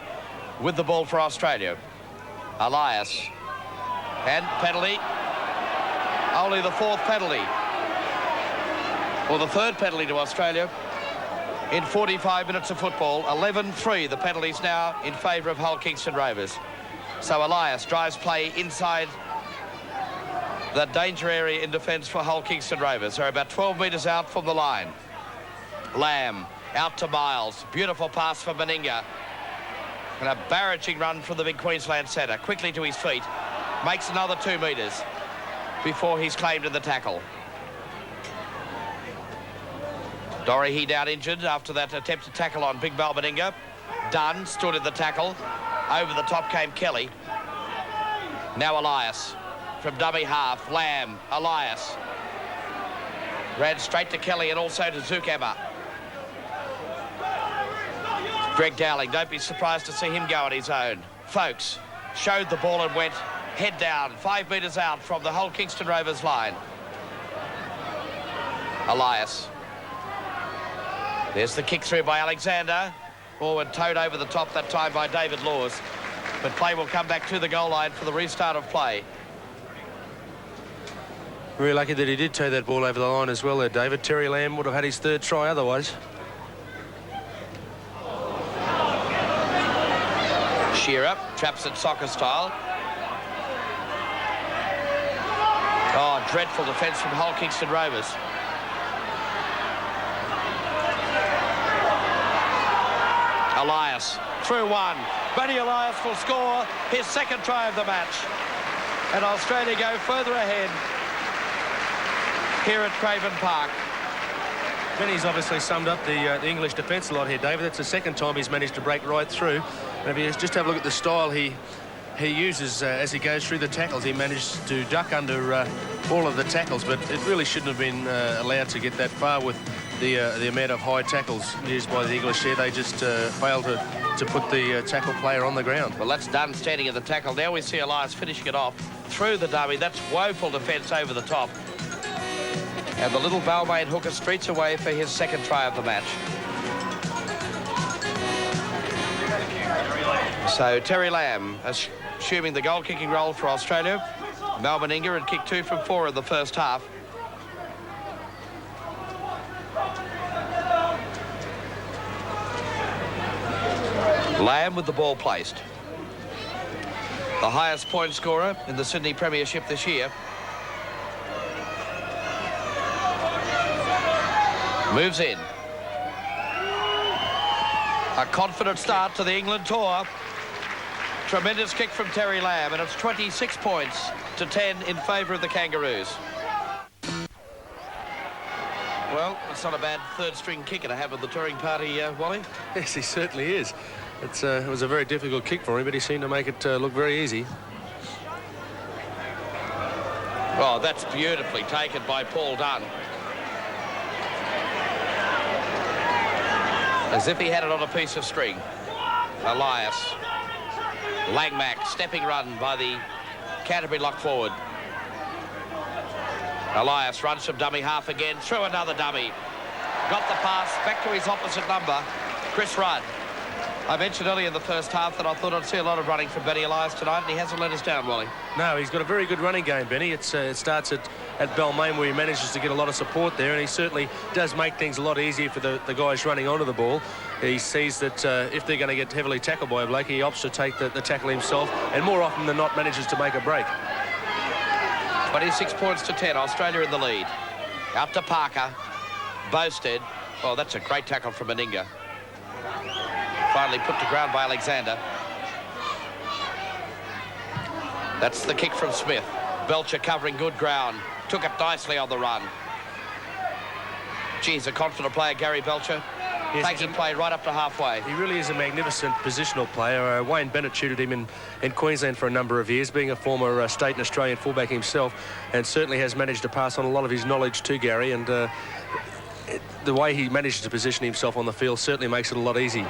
with the ball for Australia. Elias. And penalty. Only the 4th penalty. Or the 3rd penalty to Australia in 45 minutes of football. 11-3, the penalties now in favour of Hull Kingston Rovers. So Elias drives play inside the danger area in defence for Hull Kingston Rovers. They're about 12 metres out from the line. Lamb out to Miles. Beautiful pass for Meninga. And a barraging run from the big Queensland centre. Quickly to his feet. Makes another 2 metres before he's claimed in the tackle. Dorothy down injured after that attempted tackle on Big Mal Meninga. Dunn stood in the tackle. Over the top came Kelly. Now Elias from dummy half. Lamb, Elias. Ran straight to Kelly and also to Zuckerman. Greg Dowling, don't be surprised to see him go on his own. Folks showed the ball and went head down, 5 metres out from the Hull Kingston Rovers line. Elias. There's the kick through by Alexander. Forward towed over the top that time by David Laws. But play will come back to the goal line for the restart of play.
Very lucky that he did tow that ball over the line as well there, David. Terry Lamb would have had his 3rd try otherwise.
Shearer traps it soccer style. Oh, dreadful defence from Hull Kingston Rovers. Elias through one. Buddy Elias will score his 2nd try of the match. And Australia go further ahead here at Craven Park.
Benny's obviously summed up the English defence a lot here, David. That's the 2nd time he's managed to break right through. And if you just have a look at the style he uses as he goes through the tackles, he managed to duck under all of the tackles, but it really shouldn't have been allowed to get that far with the amount of high tackles used by the English here. They just failed to put the tackle player on the ground.
Well, that's done standing at the tackle. Now we see Elias finishing it off through the dummy. That's woeful defence over the top. And the little Balmain hooker streets away for his 2nd try of the match. So Terry Lamb assuming the goal-kicking role for Australia. Mal Meninga had kicked 2 from 4 in the first half. Lamb with the ball placed. The highest point scorer in the Sydney Premiership this year. Moves in. A confident start to the England tour. Tremendous kick from Terry Lamb, and it's 26 points to 10 in favour of the Kangaroos. Well, it's not a bad 3rd-string kicker to have at the touring party, Wally.
Yes, he certainly is. It was a very difficult kick for him, but he seemed to make it look very easy.
Oh, that's beautifully taken by Paul Dunn. As if he had it on a piece of string. Elias. Langmack, stepping run by the Canterbury lock forward. Elias runs from dummy half again, through another dummy. Got the pass, back to his opposite number, Chris Rudd. I mentioned earlier in the first half that I thought I'd see a lot of running from Benny Elias tonight, and he hasn't let us down, Wally.
No, he's got a very good running game, Benny. It starts at Balmain, where he manages to get a lot of support there, and he certainly does make things a lot easier for the guys running onto the ball. He sees that if they're going to get heavily tackled by a bloke, he opts to take the tackle himself, and more often than not manages to make a break.
26 points to 10, Australia in the lead. Out to Parker. Bowstead. Oh, that's a great tackle from Meninga. Finally put to ground by Alexander. That's the kick from Smith. Belcher covering good ground. Took it nicely on the run. Geez, a confident player, Gary Belcher.
Yes,
taking play right up to halfway.
He really is a magnificent positional player. Wayne Bennett tutored him in Queensland for a number of years, being a former state and Australian fullback himself, and certainly has managed to pass on a lot of his knowledge to Gary, and the way he manages to position himself on the field certainly makes it a lot easier.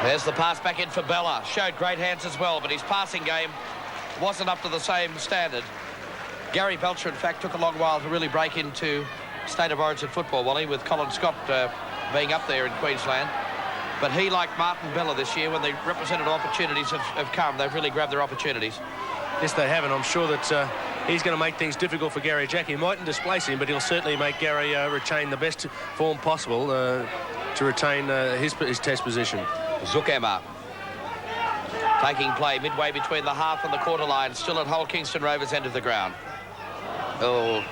There's the pass back in for Bella. Showed great hands as well, but his passing game wasn't up to the same standard. Gary Belcher, in fact, took a long while to really break into State of Origin football, Wally, with Colin Scott being up there in Queensland. But he, like Martin Bella this year, when the representative opportunities have come, they've really grabbed their opportunities.
Yes, they have, and I'm sure that he's going to make things difficult for Gary Jack. He mightn't displace him, but he'll certainly make Gary retain the best form possible to retain his test position.
Zukema taking play midway between the half and the quarter line, still at Hull Kingston Rovers' end of the ground. Oh,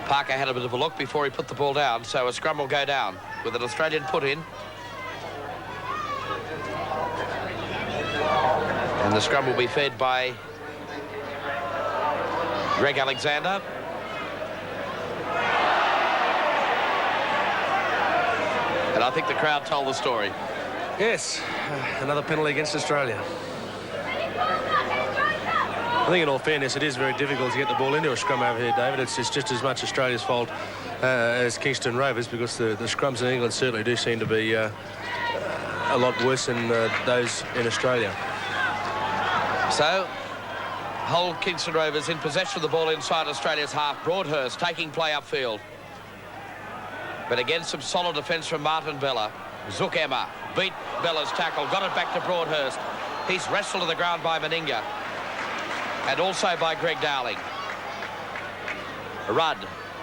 Parker had a bit of a look before he put the ball down, so a scrum will go down with an Australian put in. And the scrum will be fed by Greg Alexander. And I think the crowd told the story.
Yes, another penalty against Australia. I think in all fairness, it is very difficult to get the ball into a scrum over here, David. It's just as much Australia's fault as Kingston Rovers, because the scrums in England certainly do seem to be a lot worse than those in Australia.
So, Hull Kingston Rovers in possession of the ball inside Australia's half. Broadhurst taking play upfield. But again, some solid defence from Martin Bella. Zukema beat Bella's tackle, got it back to Broadhurst. He's wrestled to the ground by Meninga. And also by Greg Dowling. Rudd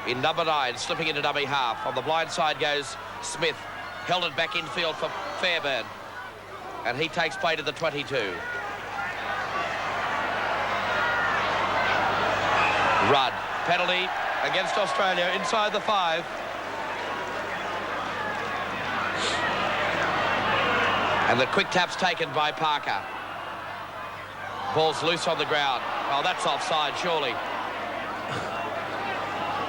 in number 9, slipping into dummy half. On the blind side goes Smith. Held it back infield for Fairbairn. And he takes play to the 22. Rudd, penalty against Australia inside the 5. And the quick tap's taken by Parker. Ball's loose on the ground. Oh, that's offside, surely.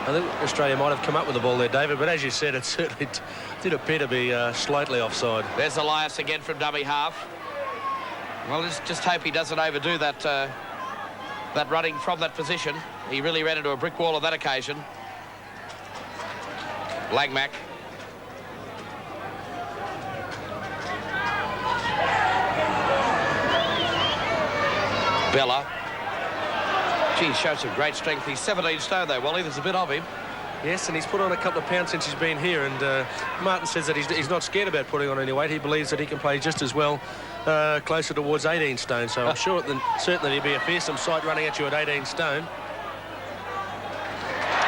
I think Australia might have come up with the ball there, David, but as you said, it certainly did appear to be slightly offside.
There's Elias again from dummy half. Well, just hope he doesn't overdo that, that running from that position. He really ran into a brick wall on that occasion. Langmack. Bella. Gee, shows some great strength. He's 17 stone though, Wally. There's a bit of him.
Yes, and he's put on a couple of pounds since he's been here, and Martin says that he's not scared about putting on any weight. He believes that he can play just as well closer towards 18 stone, so I'm sure that certainly he'll be a fearsome sight running at you at 18 stone.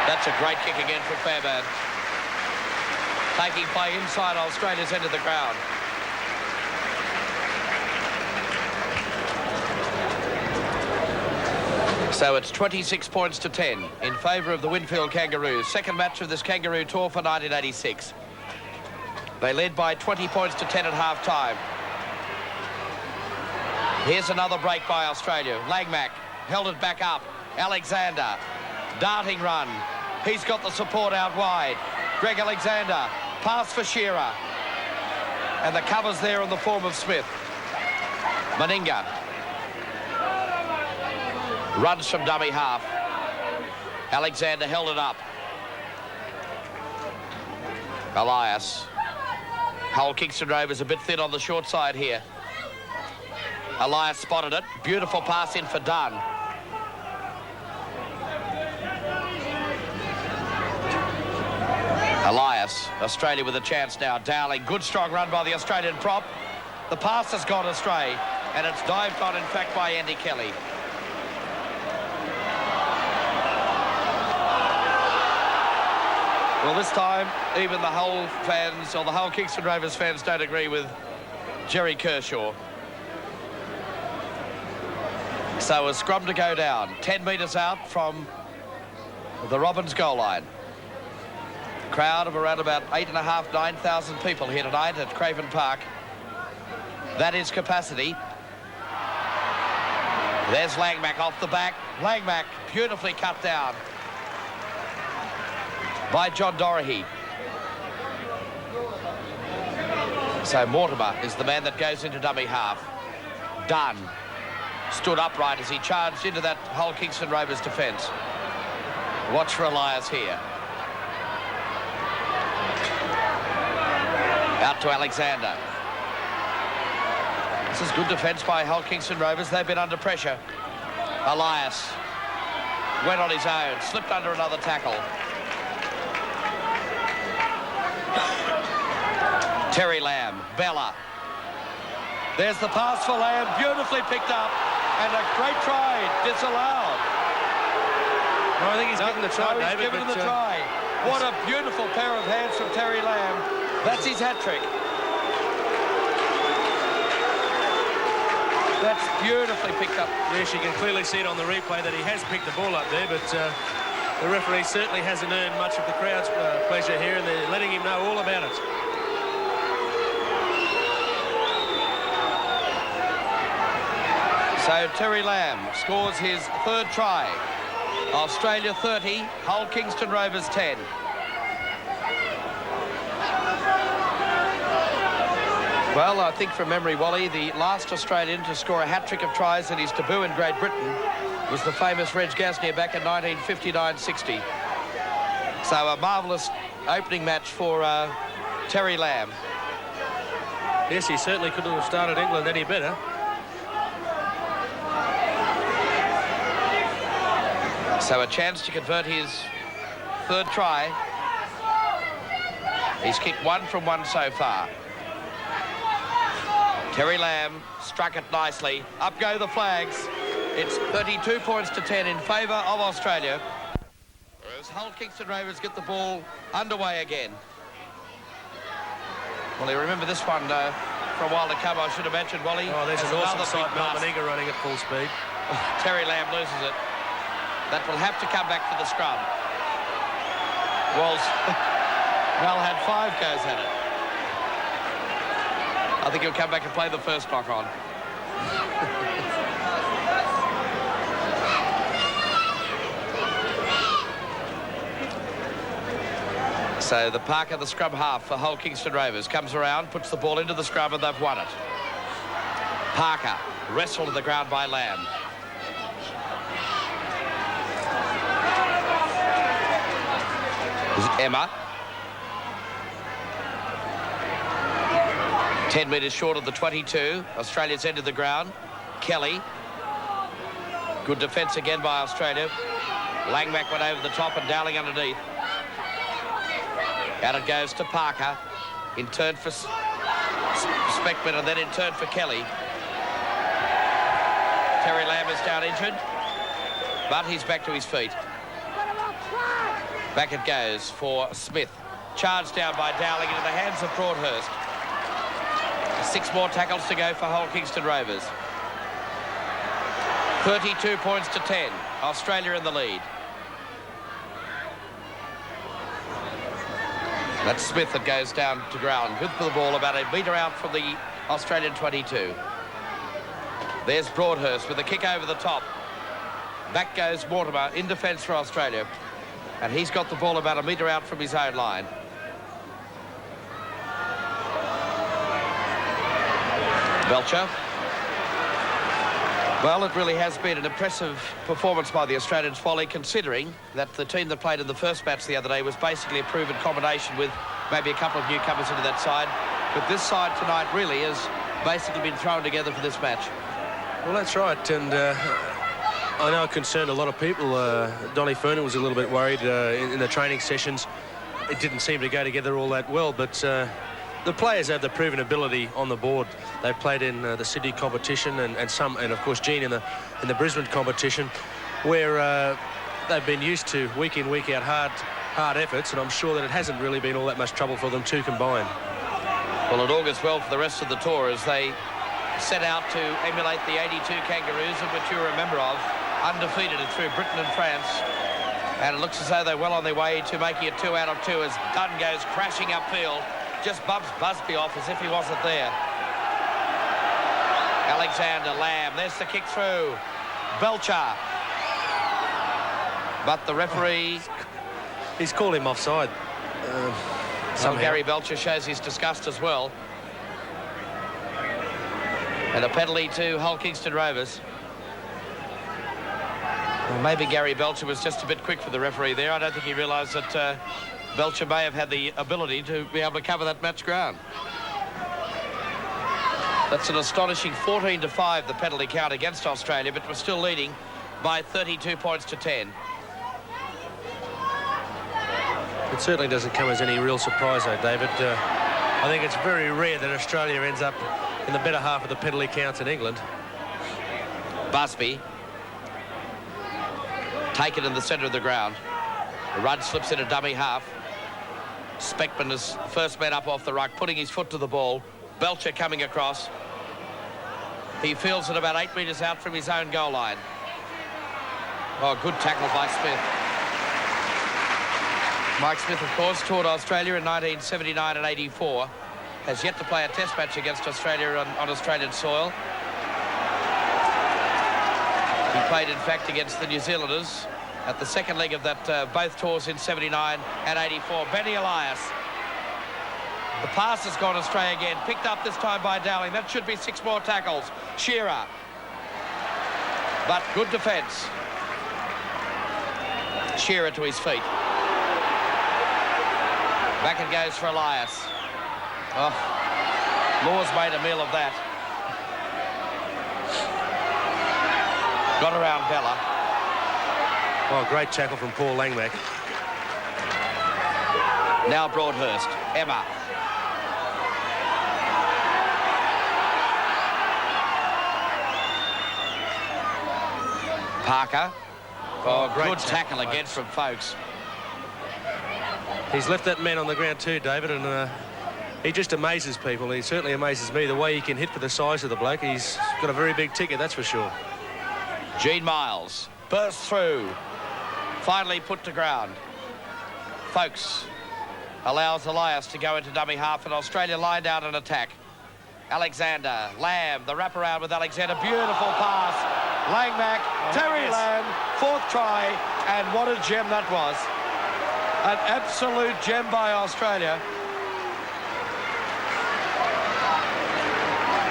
That's a great kick again from Fairbairn. Taking play inside Australia's end of the ground. So it's 26 points to 10 in favour of the Winfield Kangaroos. Second match of this Kangaroo tour for 1986. They led by 20 points to 10 at half-time. Here's another break by Australia. Langmack held it back up. Alexander, darting run. He's got the support out wide. Greg Alexander, pass for Shearer. And the cover's there in the form of Smith. Meninga. Runs from dummy half. Alexander held it up. Elias. Hull Kingston Rovers a bit thin on the short side here. Elias spotted it. Beautiful pass in for Dunn. Elias, Australia with a chance now. Dowling, good strong run by the Australian prop. The pass has gone astray, and it's dived on, in fact, by Andy Kelly. Well, this time, even the Hull fans, or the Hull Kingston Rovers fans, don't agree with Jerry Kershaw. So a scrum to go down, 10 metres out from the Robins goal line. Crowd of around about 8,500, 9,000 people here tonight at Craven Park. That is capacity. There's Langmack off the back. Langmack beautifully cut down by John Dorahy. So Mortimer is the man that goes into dummy half. Dunn stood upright as he charged into that Hull Kingston Rovers defence. Watch for Elias here. Out to Alexander. This is good defence by Hull Kingston Rovers. They've been under pressure. Elias went on his own, slipped under another tackle. Terry Lamb, Bella. There's the pass for Lamb, beautifully picked up, and a great try disallowed.
Well, I think he's given the try,
David. He's given the try. What a beautiful pair of hands from Terry Lamb. That's his hat-trick. That's beautifully picked up.
Yes, you can clearly see it on the replay that he has picked the ball up there, but the referee certainly hasn't earned much of the crowd's pleasure here, and they're letting him know all about it.
So Terry Lamb scores his third try. Australia 30, Hull Kingston Rovers 10. Well, I think from memory, Wally, the last Australian to score a hat-trick of tries in his debut in Great Britain was the famous Reg Gasnier back in 1959-60. So a marvellous opening match for Terry Lamb.
Yes, he certainly couldn't have started England any better.
So a chance to convert his third try. He's kicked 1 from 1 so far. Terry Lamb struck it nicely. Up go the flags. It's 32 points to 10 in favour of Australia. Whereas Hull Kingston Rovers get the ball underway again. Well, you remember this one for a while to come, I should have mentioned, Wally.
Oh, there's an awesome sight. Malmeniga running at full speed.
Terry Lamb loses it. That will have to come back to the scrum. Walls, Mel had 5 goes at it. I think he'll come back and play the first knock on. So the Parker, the scrum half for Hull Kingston Rovers, comes around, puts the ball into the scrum, and they've won it. Parker, wrestled to the ground by Lamb. Emma. 10 metres short of the 22. Australia's entered the ground. Kelly. Good defence again by Australia. Langmack went over the top and Dowling underneath. Out it goes to Parker. In turn for Speckman and then in turn for Kelly. Terry Lamb is down injured, but he's back to his feet. Back it goes for Smith. Charged down by Dowling into the hands of Broadhurst. 6 more tackles to go for Hull Kingston Rovers. 32 points to 10. Australia in the lead. That's Smith that goes down to ground with the ball about a metre out from the Australian 22. There's Broadhurst with a kick over the top. Back goes Mortimer in defence for Australia. And he's got the ball about a metre out from his own line. Belcher. Well, it really has been an impressive performance by the Australians, Foley, considering that the team that played in the first match the other day was basically a proven combination with maybe a couple of newcomers into that side. But this side tonight really has basically been thrown together for this match.
Well, that's right, and I know it concerned a lot of people. Donny Fernan was a little bit worried in the training sessions. It didn't seem to go together all that well, but the players have the proven ability on the board. They've played in the Sydney competition and of course Gene in the Brisbane competition, where they've been used to week in, week out hard efforts, and I'm sure that it hasn't really been all that much trouble for them to combine.
Well, it augurs well for the rest of the tour as they set out to emulate the 82 Kangaroos, of which you're a member of, undefeated through Britain and France. And it looks as though they're well on their way to making it 2 out of 2 as Dunn goes crashing upfield. Just bumps Busby off as if he wasn't there. Alexander, Lamb, there's the kick through. Belcher. But the referee...
He's called him offside.
Gary Belcher shows his disgust as well. And a penalty to Hull Kingston Rovers. Well, maybe Gary Belcher was just a bit quick for the referee there. I don't think he realised that Belcher may have had the ability to be able to cover that match ground. That's an astonishing 14-5, the penalty count against Australia, but we're still leading by 32 points to 10.
It certainly doesn't come as any real surprise, though, David. I think it's very rare that Australia ends up in the better half of the penalty counts in England.
Busby. Taken in the centre of the ground. Rudd slips in a dummy half. Speckman is first man up off the ruck, putting his foot to the ball. Belcher coming across. He fields it about 8 metres out from his own goal line. Oh, good tackle by Smith. Mike Smith, of course, toured Australia in 1979 and 84. Has yet to play a test match against Australia on Australian soil. He played, in fact, against the New Zealanders at the second leg of that both tours in 79 and 84. Benny Elias. The pass has gone astray again. Picked up this time by Dowling. That should be 6 more tackles. Shearer. But good defence. Shearer to his feet. Back it goes for Elias. Oh, Law's made a meal of that. Got around Bella.
Oh, great tackle from Paul Langmack.
Now Broadhurst. Emma. Parker. Oh, great good tackle again from Folkes.
He's left that man on the ground too, David, and he just amazes people. He certainly amazes me, the way he can hit for the size of the bloke. He's got a very big ticket, that's for sure.
Gene Miles bursts through. Finally put to ground. Folkes allows Elias to go into dummy half, and Australia lined out an attack. Alexander, Lamb, the wraparound with Alexander. Beautiful pass. Langmack, Terry Lamb, 4th try, and what a gem that was. An absolute gem by Australia.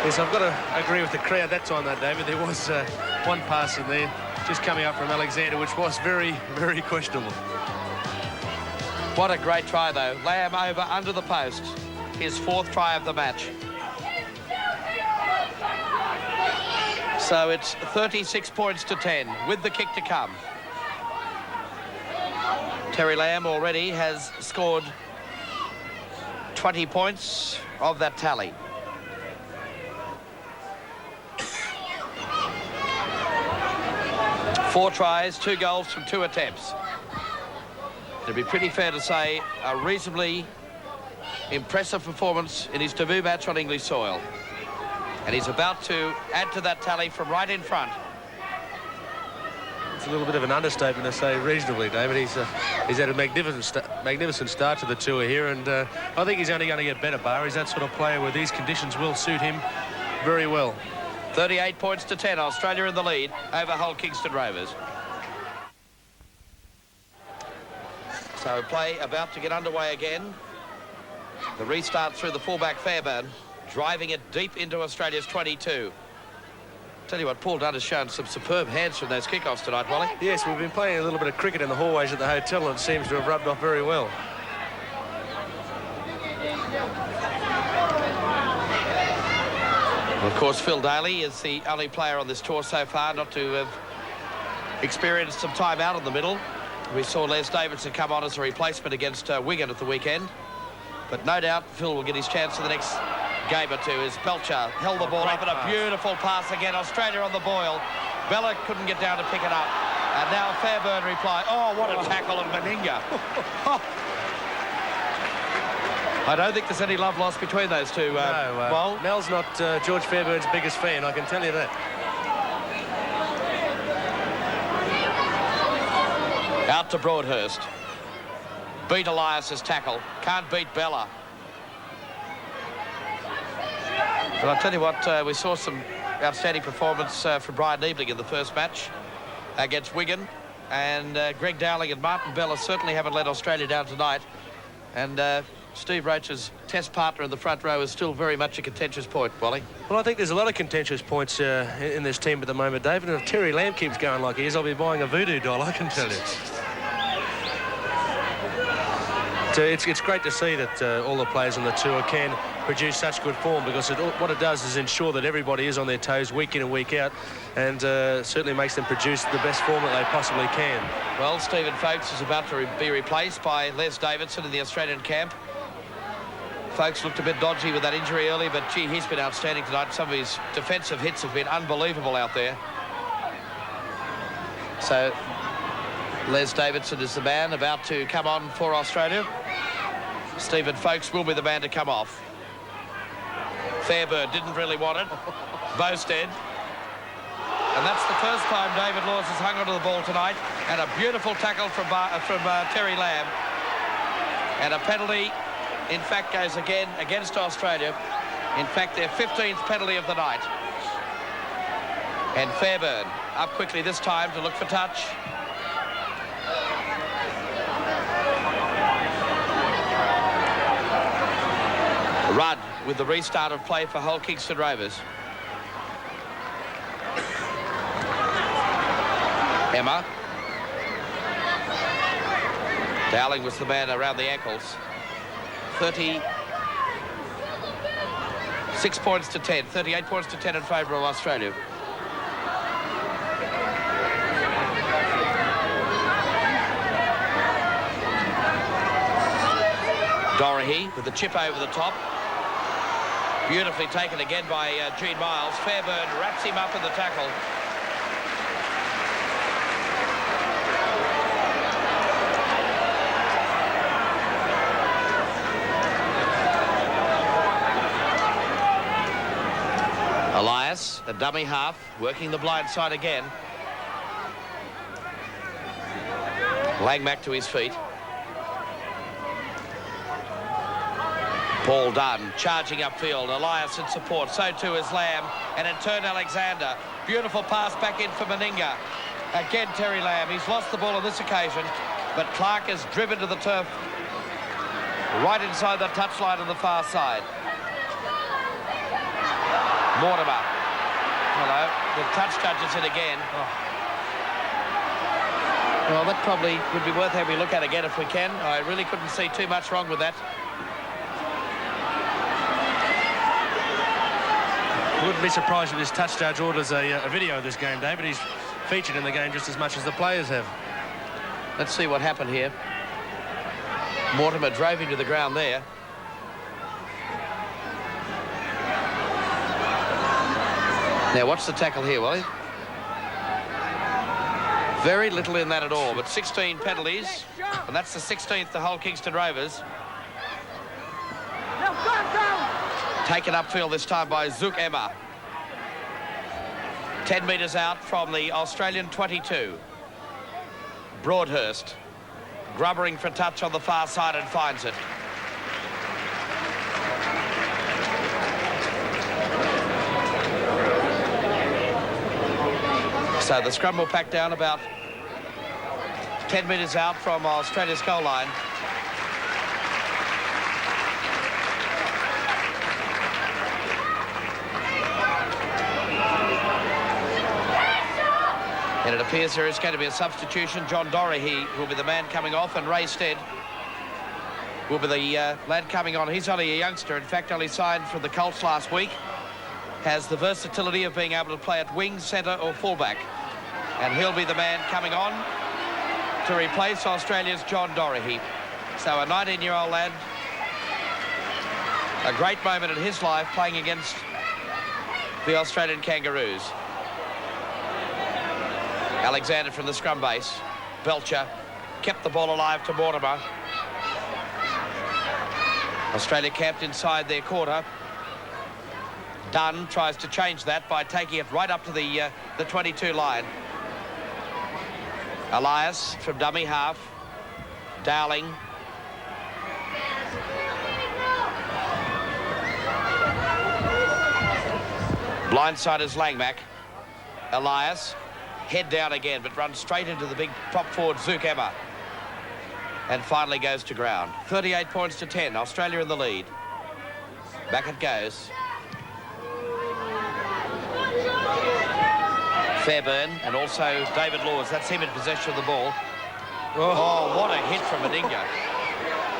Yes, I've got to agree with the crowd that time, though, David. There was one pass in there just coming up from Alexander, which was very, very questionable.
What a great try, though. Lamb over under the post. His 4th try of the match. So it's 36 points to 10 with the kick to come. Terry Lamb already has scored 20 points of that tally. Four tries, 2 goals from 2 attempts. It'd be pretty fair to say a reasonably impressive performance in his debut match on English soil. And he's about to add to that tally from right in front.
It's a little bit of an understatement to say reasonably, David. He's had a magnificent start to the tour here, and I think he's only going to get better, Bar. He's that sort of player where these conditions will suit him very well.
38 points to 10. Australia in the lead over Hull Kingston Rovers. So play about to get underway again. The restart through the fullback Fairbairn, driving it deep into Australia's 22. Tell you what, Paul Dunn has shown some superb hands from those kickoffs tonight, Wally.
Yes, we've been playing a little bit of cricket in the hallways at the hotel, and it seems to have rubbed off very well.
Of course, Phil Daly is the only player on this tour so far not to have experienced some time out in the middle. We saw Les Davidson come on as a replacement against Wigan at the weekend. But no doubt Phil will get his chance in the next game or two as Belcher held the ball up, and a beautiful pass again. Australia on the boil. Bella couldn't get down to pick it up. And now Fairbairn reply. Oh, what a tackle of Meninga. I don't think there's any love lost between those two.
No, Mel's not George Fairbairn's biggest fan, I can tell you that.
Out to Broadhurst. Beat Elias's tackle. Can't beat Bella. But I'll tell you what, we saw some outstanding performance from Brian Niebling in the first match against Wigan. And Greg Dowling and Martin Bella certainly haven't let Australia down tonight. And Steve Roach's test partner in the front row is still very much a contentious point, Wally.
Well, I think there's a lot of contentious points in this team at the moment, David. And if Terry Lamb keeps going like he is, I'll be buying a voodoo doll, I can tell you. So it's great to see that all the players on the tour can produce such good form, because what it does is ensure that everybody is on their toes week in and week out, and certainly makes them produce the best form that they possibly can.
Well, Stephen Folkes is about to be replaced by Les Davidson in the Australian camp. Folkes looked a bit dodgy with that injury early, but gee, he's been outstanding tonight. Some of his defensive hits have been unbelievable out there. So Les Davidson is the man about to come on for Australia. Stephen Folkes will be the man to come off. Fairburn didn't really want it. Bowstead. And that's the first time David Laws has hung onto the ball tonight. And a beautiful tackle from Terry Lamb. And a penalty, in fact, goes again against Australia. In fact, their 15th penalty of the night. And Fairburn up quickly this time to look for touch. Rudd with the restart of play for Hull Kingston Rovers. Emma. Dowling was the man around the ankles. 36 points to 10. 38 points to 10 in favour of Australia. Dorahy with the chip over the top. Beautifully taken again by Gene Miles. Fairburn wraps him up in the tackle. Elias, a dummy half, working the blind side again. Langmack to his feet. Paul Dunn charging upfield. Elias in support. So too is Lamb. And in turn, Alexander. Beautiful pass back in for Meninga. Again, Terry Lamb. He's lost the ball on this occasion. But Clark is driven to the turf right inside the touchline on the far side. Mortimer. Hello. The touch judge is in again. Oh. Well, that probably would be worth having a look at again if we can. I really couldn't see too much wrong with that.
Wouldn't be surprised if this touch judge orders a video of this game, David. He's featured in the game just as much as the players have.
Let's see what happened here. Mortimer drove him to the ground there. Now, what's the tackle here, Wally? Very little in that at all, but 16 penalties, and that's the 16th to Hull Kingston Rovers. Taken upfield this time by Zook Emma. 10 metres out from the Australian 22. Broadhurst grubbering for touch on the far side and finds it. So the scrum will pack down about 10 metres out from Australia's goal line. And it appears there is going to be a substitution. John Dorahy will be the man coming off, and Ray Stead will be the lad coming on. He's only a youngster, in fact, only signed from the Colts last week. Has the versatility of being able to play at wing, centre or fullback. And he'll be the man coming on to replace Australia's John Dorahy. So a 19-year-old lad, a great moment in his life playing against the Australian Kangaroos. Alexander from the scrum base. Belcher kept the ball alive to Mortimer. Australia camped inside their quarter. Dunn tries to change that by taking it right up to the 22 line. Elias from dummy half. Dowling. Blindside is Langmack. Elias. Head down again, but runs straight into the big prop forward, Zook Emma. and finally goes to ground. 38 points to 10. Australia in the lead. Back it goes. Fairbairn and also David Laws. That's him in possession of the ball. Oh, what a hit from Meninga.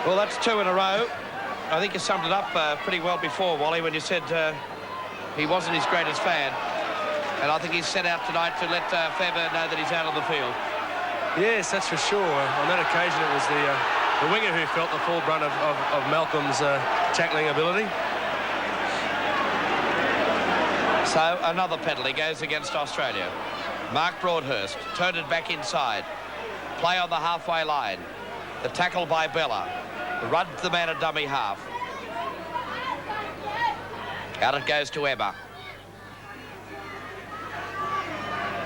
Well, that's 2 in a row. I think you summed it up pretty well before, Wally, when you said he wasn't his greatest fan. And I think he's set out tonight to let Fairbairn know that he's out on the field.
Yes, that's for sure. On that occasion, it was the winger who felt the full brunt of Malcolm's tackling ability.
So another penalty goes against Australia. Mark Broadhurst turned it back inside. Play on the halfway line. The tackle by Bella. Rudd the man at dummy half. Out it goes to Emma.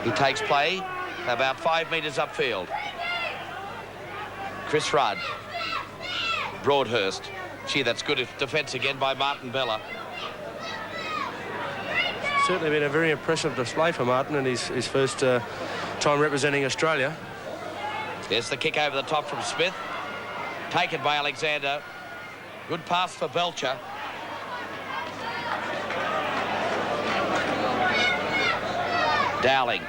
He takes play about 5 metres upfield. Chris Rudd. Broadhurst. Gee, that's good defence again by Martin Bella.
Certainly been a very impressive display for Martin in his first time representing Australia.
There's the kick over the top from Smith. Taken by Alexander. Good pass for Belcher. Dowling.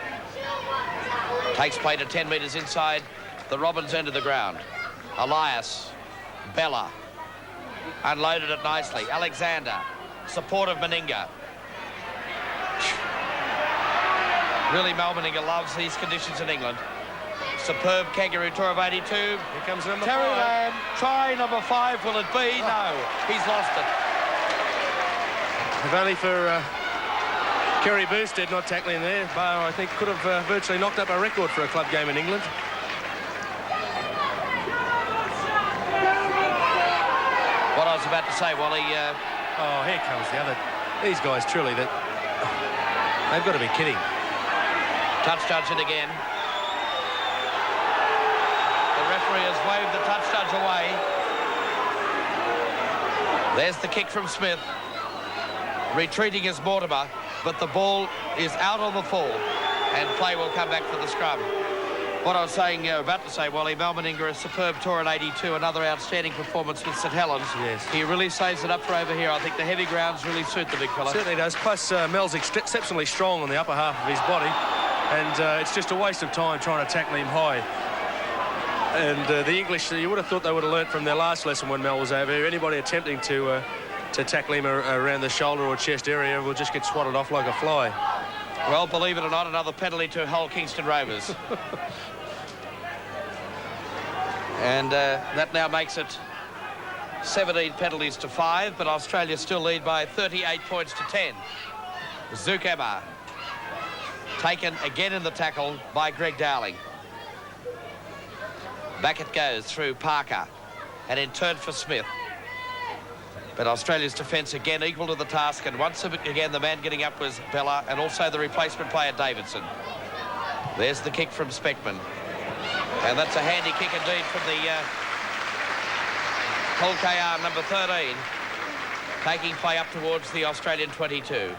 Takes play to 10 metres inside the Robbins end of the ground. Elias. Bella. Unloaded it nicely. Alexander. Support of Meninga. Really, Mal Meninga loves these conditions in England. Superb kangaroo tour of 82. Here
comes number 5.
Terry Lamb. Try number 5. Will it be? No. He's lost it.
If only for Kerry Boustead not tackling there, Bo, I think, could have virtually knocked up a record for a club game in England.
What I was about to say, Wally...
Oh, here comes the other... These guys, truly, they've got to be kidding.
Touch judge it again. The referee has waved the touch judge away. There's the kick from Smith. Retreating is Mortimer, but the ball is out on the full, and play will come back for the scrum. What I was about to say, Wally, Mal Meninga, a superb tour in 82, another outstanding performance with St Helens.
Yes.
He really saves it up for over here. I think the heavy grounds really suit the big fella.
Certainly does. Plus, Mel's exceptionally strong on the upper half of his body, and it's just a waste of time trying to tackle him high. And the English, you would have thought they would have learnt from their last lesson when Mel was over here. Anybody attempting to tackle him around the shoulder or chest area will just get swatted off like a fly.
Well, believe it or not, another penalty to Hull Kingston Rovers. And that now makes it 17 penalties to 5, but Australia still lead by 38 points to 10. Zook Emma taken again in the tackle by Greg Dowling. Back it goes through Parker and in turn for Smith. But Australia's defence again equal to the task, and once again the man getting up was Bella and also the replacement player Davidson. There's the kick from Speckman. And that's a handy kick indeed from the Hull KR number 13, taking play up towards the Australian 22.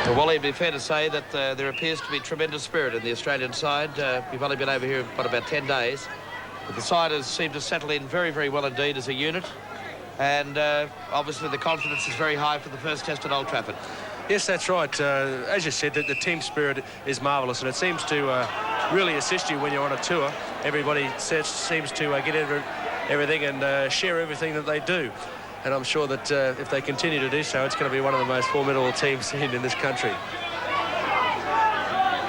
Well, Wally, it'd be fair to say that there appears to be tremendous spirit in the Australian side. We've only been over here for about 10 days. But the side has seemed to settle in very, very well indeed as a unit. And obviously the confidence is very high for the first test at Old Trafford.
Yes, that's right. As you said, the team spirit is marvellous, and it seems to really assist you when you're on a tour. Everybody seems to get everything and share everything that they do. And I'm sure that if they continue to do so, it's going to be one of the most formidable teams seen in this country.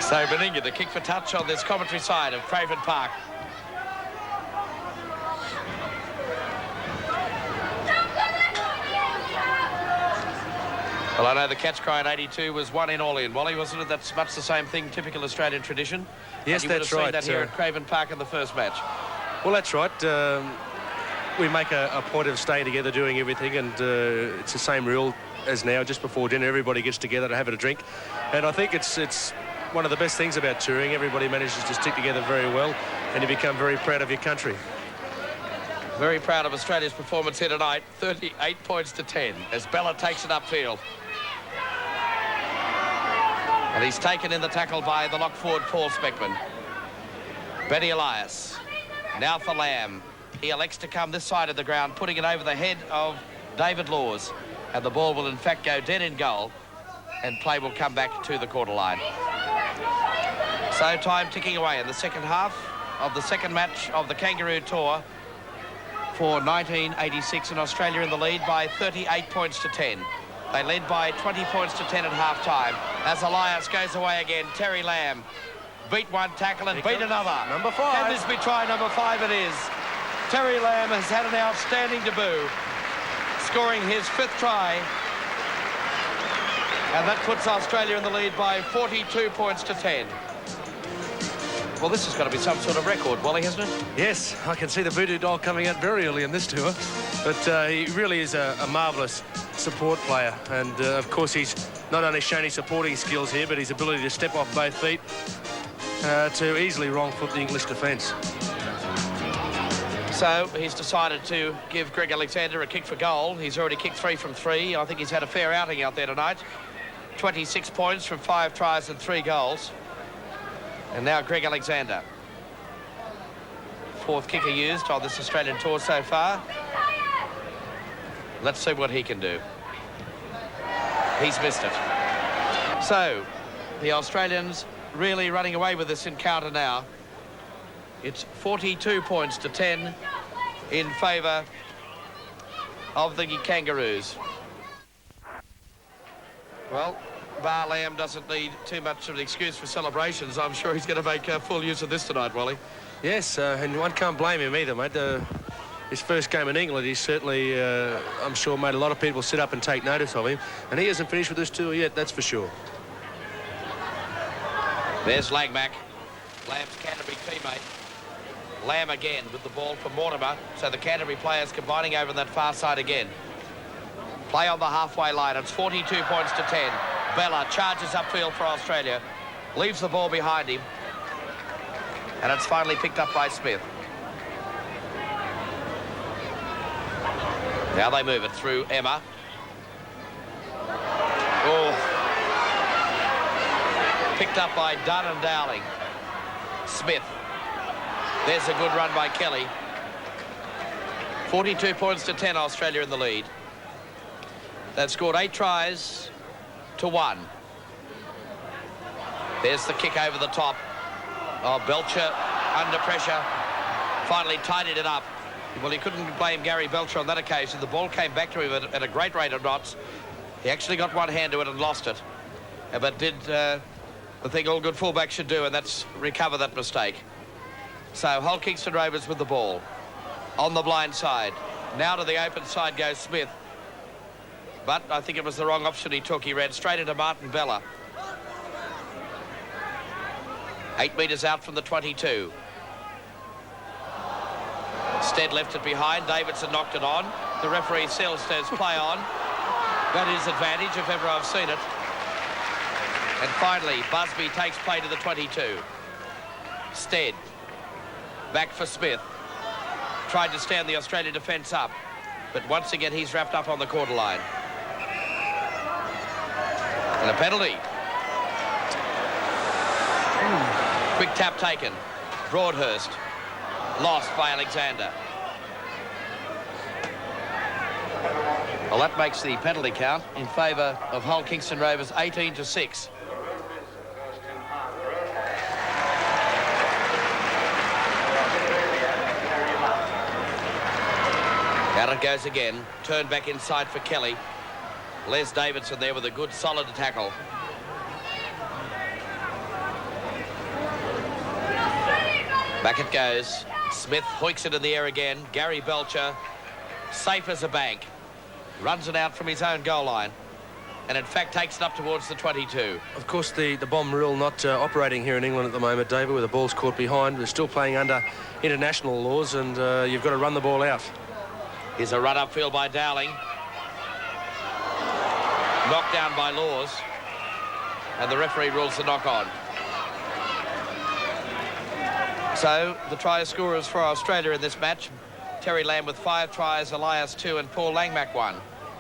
So Meninga, the kick for touch on this commentary side of Craven Park. Well, I know the catch cry in 82 was one in, all in. Wally, wasn't it? That's much the same thing, typical Australian tradition.
Yes, that's right.
You would have seen that here at Craven Park in the first match.
Well, that's right. We make a point of staying together, doing everything, and it's the same rule as now. Just before dinner, everybody gets together to have a drink. And I think it's one of the best things about touring. Everybody manages to stick together very well, and you become very proud of your country.
Very proud of Australia's performance here tonight. 38 points to 10 as Bella takes it upfield. And he's taken in the tackle by the lock forward, Paul Speckman. Benny Elias. Now for Lamb. He elects to come this side of the ground, putting it over the head of David Laws. And the ball will in fact go dead in goal. And play will come back to the quarter line. So time ticking away in the second half of the second match of the Kangaroo Tour for 1986, and Australia in the lead by 38 points to 10. They led by 20 points to 10 at half-time. As Elias goes away again, Terry Lamb beat one tackle and beat another.
Number 5.
Can this be try number 5? It is. Terry Lamb has had an outstanding debut, scoring his 5th try. And that puts Australia in the lead by 42 points to 10. Well, this has got to be some sort of record, Wally, hasn't it?
Yes, I can see the voodoo doll coming out very early in this tour. But he really is a marvellous support player. And, of course, he's not only shown his supporting skills here, but his ability to step off both feet to easily wrong-foot the English defence.
So he's decided to give Greg Alexander a kick for goal. He's already kicked 3 from 3. I think he's had a fair outing out there tonight. 26 points from 5 tries and 3 goals. And now Greg Alexander. 4th kicker used on this Australian tour so far. Let's see what he can do. He's missed it. So the Australians really running away with this encounter now. It's 42 points to 10 in favour of the Kangaroos. Well, Bar Lamb doesn't need too much of an excuse for celebrations. I'm sure he's going to make full use of this tonight, Wally.
Yes, and one can't blame him either, mate. His first game in England, he's certainly, I'm sure, made a lot of people sit up and take notice of him. And he hasn't finished with this tour yet, that's for sure.
There's Langmack, Lamb's Canterbury teammate. Lamb again with the ball for Mortimer. So the Canterbury players combining over on that far side again. Play on the halfway line. It's 42 points to 10. Bella charges upfield for Australia. Leaves the ball behind him. And it's finally picked up by Smith. Now they move it through Emma. Oh. Picked up by Dunn and Dowling. Smith. There's a good run by Kelly. 42 points to 10, Australia in the lead. They've scored 8 tries to 1. There's the kick over the top. Oh, Belcher under pressure. Finally tidied it up. Well, he couldn't blame Gary Belcher on that occasion. The ball came back to him at a great rate of knots. He actually got one hand to it and lost it. But did the thing all good fullbacks should do, and that's recover that mistake. So Hull Kingston Rovers with the ball. On the blind side. Now to the open side goes Smith. But I think it was the wrong option he took. He ran straight into Martin Bella. 8 metres out from the 22. Stead left it behind. Davidson knocked it on. The referee still says play on. That is advantage if ever I've seen it. And finally, Busby takes play to the 22. Stead. Back for Smith. Tried to stand the Australian defence up. But once again, he's wrapped up on the quarter line. And a penalty. Quick tap taken. Broadhurst. Lost by Alexander. Well, that makes the penalty count in favour of Hull Kingston Rovers 18-6. Out it goes again. Turn back inside for Kelly. Les Davidson there with a good solid tackle. Back it goes. Smith hoiks it in the air again. Gary Belcher, safe as a bank, runs it out from his own goal line, and in fact takes it up towards the 22.
Of course, the bomb rule not operating here in England at the moment, David, where the ball's caught behind. We're still playing under international laws, and you've got to run the ball out.
Here's a run upfield by Dowling. Knocked down by Laws, and the referee rules the knock on. So the try scorers for Australia in this match: Terry Lamb with 5 tries, Elias 2, and Paul Langmack 1.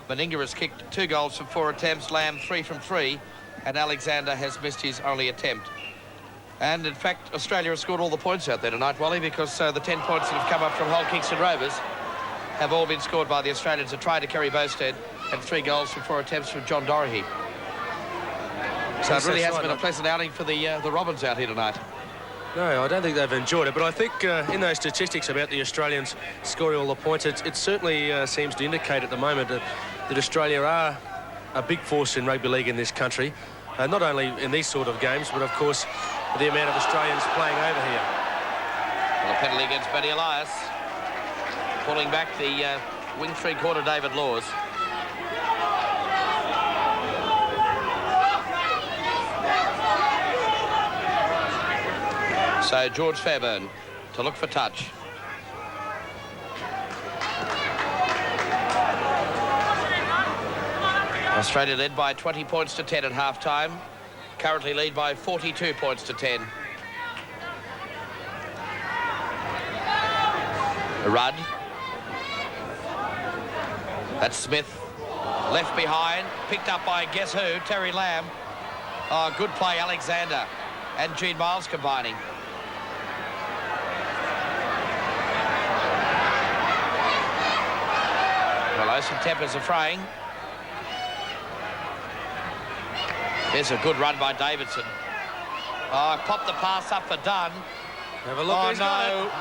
Meninga has kicked 2 goals from 4 attempts, Lamb 3 from 3, and Alexander has missed his only attempt. And, in fact, Australia has scored all the points out there tonight, Wally, because the 10 points that have come up from Hull Kingston Rovers have all been scored by the Australians. A try to Kerry Bowstead and 3 goals from 4 attempts from John Dorahy. So it really has been a pleasant outing for the Robins out here tonight.
No, I don't think they've enjoyed it, but I think in those statistics about the Australians scoring all the points, it certainly seems to indicate at the moment that Australia are a big force in rugby league in this country, not only in these sort of games, but, of course, the amount of Australians playing over here.
Well, a penalty against Benny Elias. Pulling back the wing three-quarter David Laws. So George Fairbairn to look for touch. Australia led by 20 points to 10 at half-time. Currently lead by 42 points to 10. Rudd. That's Smith. Left behind. Picked up by guess who? Terry Lamb. Oh, good play, Alexander. And Gene Miles combining. Well, some tempers are fraying. There's a good run by Davidson. Oh, popped the pass up for Dunn.
Have a look.
Oh, no.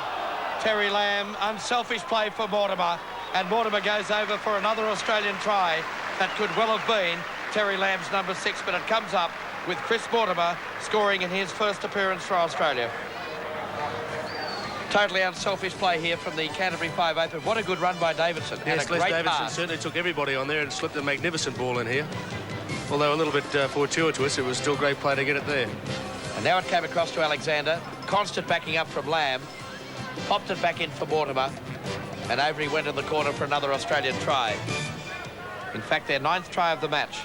Terry Lamb, unselfish play for Mortimer. And Mortimer goes over for another Australian try. That could well have been Terry Lamb's number 6, but it comes up with Chris Mortimer scoring in his first appearance for Australia. Totally unselfish play here from the Canterbury 5-8, but what a good run by Davidson.
Yes,
and a great
Davidson
pass.
certainly took everybody on there and slipped a magnificent ball in here. Although a little bit fortuitous, it was still great play to get it there.
And now it came across to Alexander. Constant backing up from Lamb. Popped it back in for Mortimer. And over he went in the corner for another Australian try. In fact, their 9th try of the match.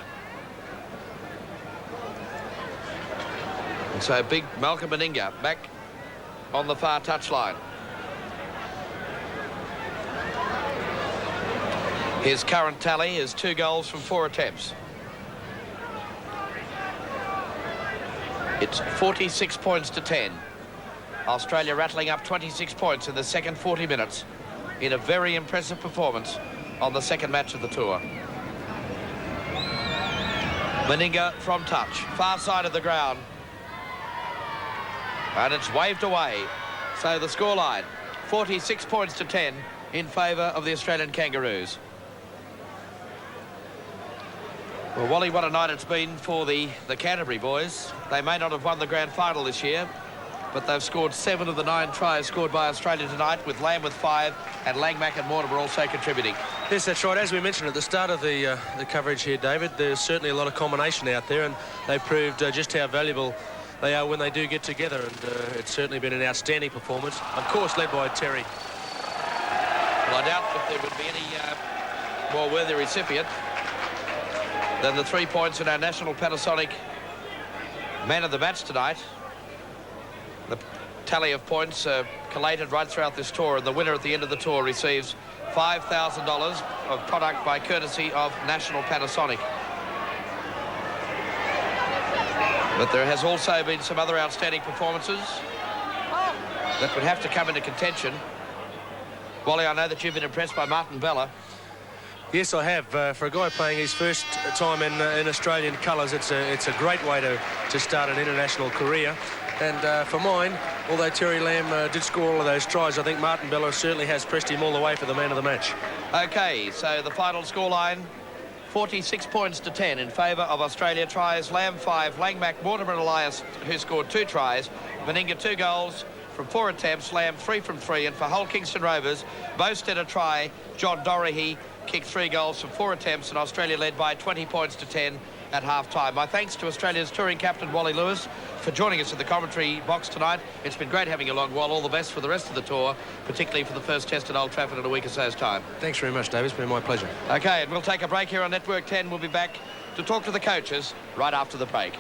And so big Malcolm Meninga back on the far touchline. His current tally is 2 goals from 4 attempts. It's 46 points to 10. Australia rattling up 26 points in the second 40 minutes in a very impressive performance on the second match of the tour. Meninga from touch, far side of the ground. And it's waved away. So the scoreline, 46 points to 10 in favour of the Australian Kangaroos. Well, Wally, what a night it's been for the Canterbury boys. They may not have won the grand final this year, but they've scored 7 of the 9 tries scored by Australia tonight, with Lamb with 5 and Langmack and Mortimer also contributing.
Yes, that's right. As we mentioned at the start of the coverage here, David, there's certainly a lot of combination out there, and they proved just how valuable they are when they do get together, and it's certainly been an outstanding performance, of course led by Terry.
Well, I doubt if there would be any more worthy recipient than the 3 points in our national Panasonic man of the match tonight. The tally of points collated right throughout this tour, and the winner at the end of the tour receives $5,000 of product by courtesy of National Panasonic. But there has also been some other outstanding performances that would have to come into contention. Wally, I know that you've been impressed by Martin Bella.
Yes, I have. For a guy playing his first time in Australian colours, it's a great way to start an international career. And for mine, although Terry Lamb did score all of those tries, I think Martin Bella certainly has pressed him all the way for the man of the match.
OK, so the final scoreline, 46 points to 10 in favour of Australia. Tries Lamb 5, Langmack, Mortimer and Elias, who scored 2 tries. Meninga 2 goals from 4 attempts, Lamb 3 from 3. And for Hull Kingston Rovers, Bowstead a try, John Dorahy kicked 3 goals from 4 attempts, and Australia led by 20 points to 10 at half-time. My thanks to Australia's touring captain, Wally Lewis, for joining us in the commentary box tonight. It's been great having you along, Wall. All the best for the rest of the tour, particularly for the first test at Old Trafford in a week or so's time.
Thanks very much, David. It's been my pleasure.
OK, and we'll take a break here on Network 10. We'll be back to talk to the coaches right after the break.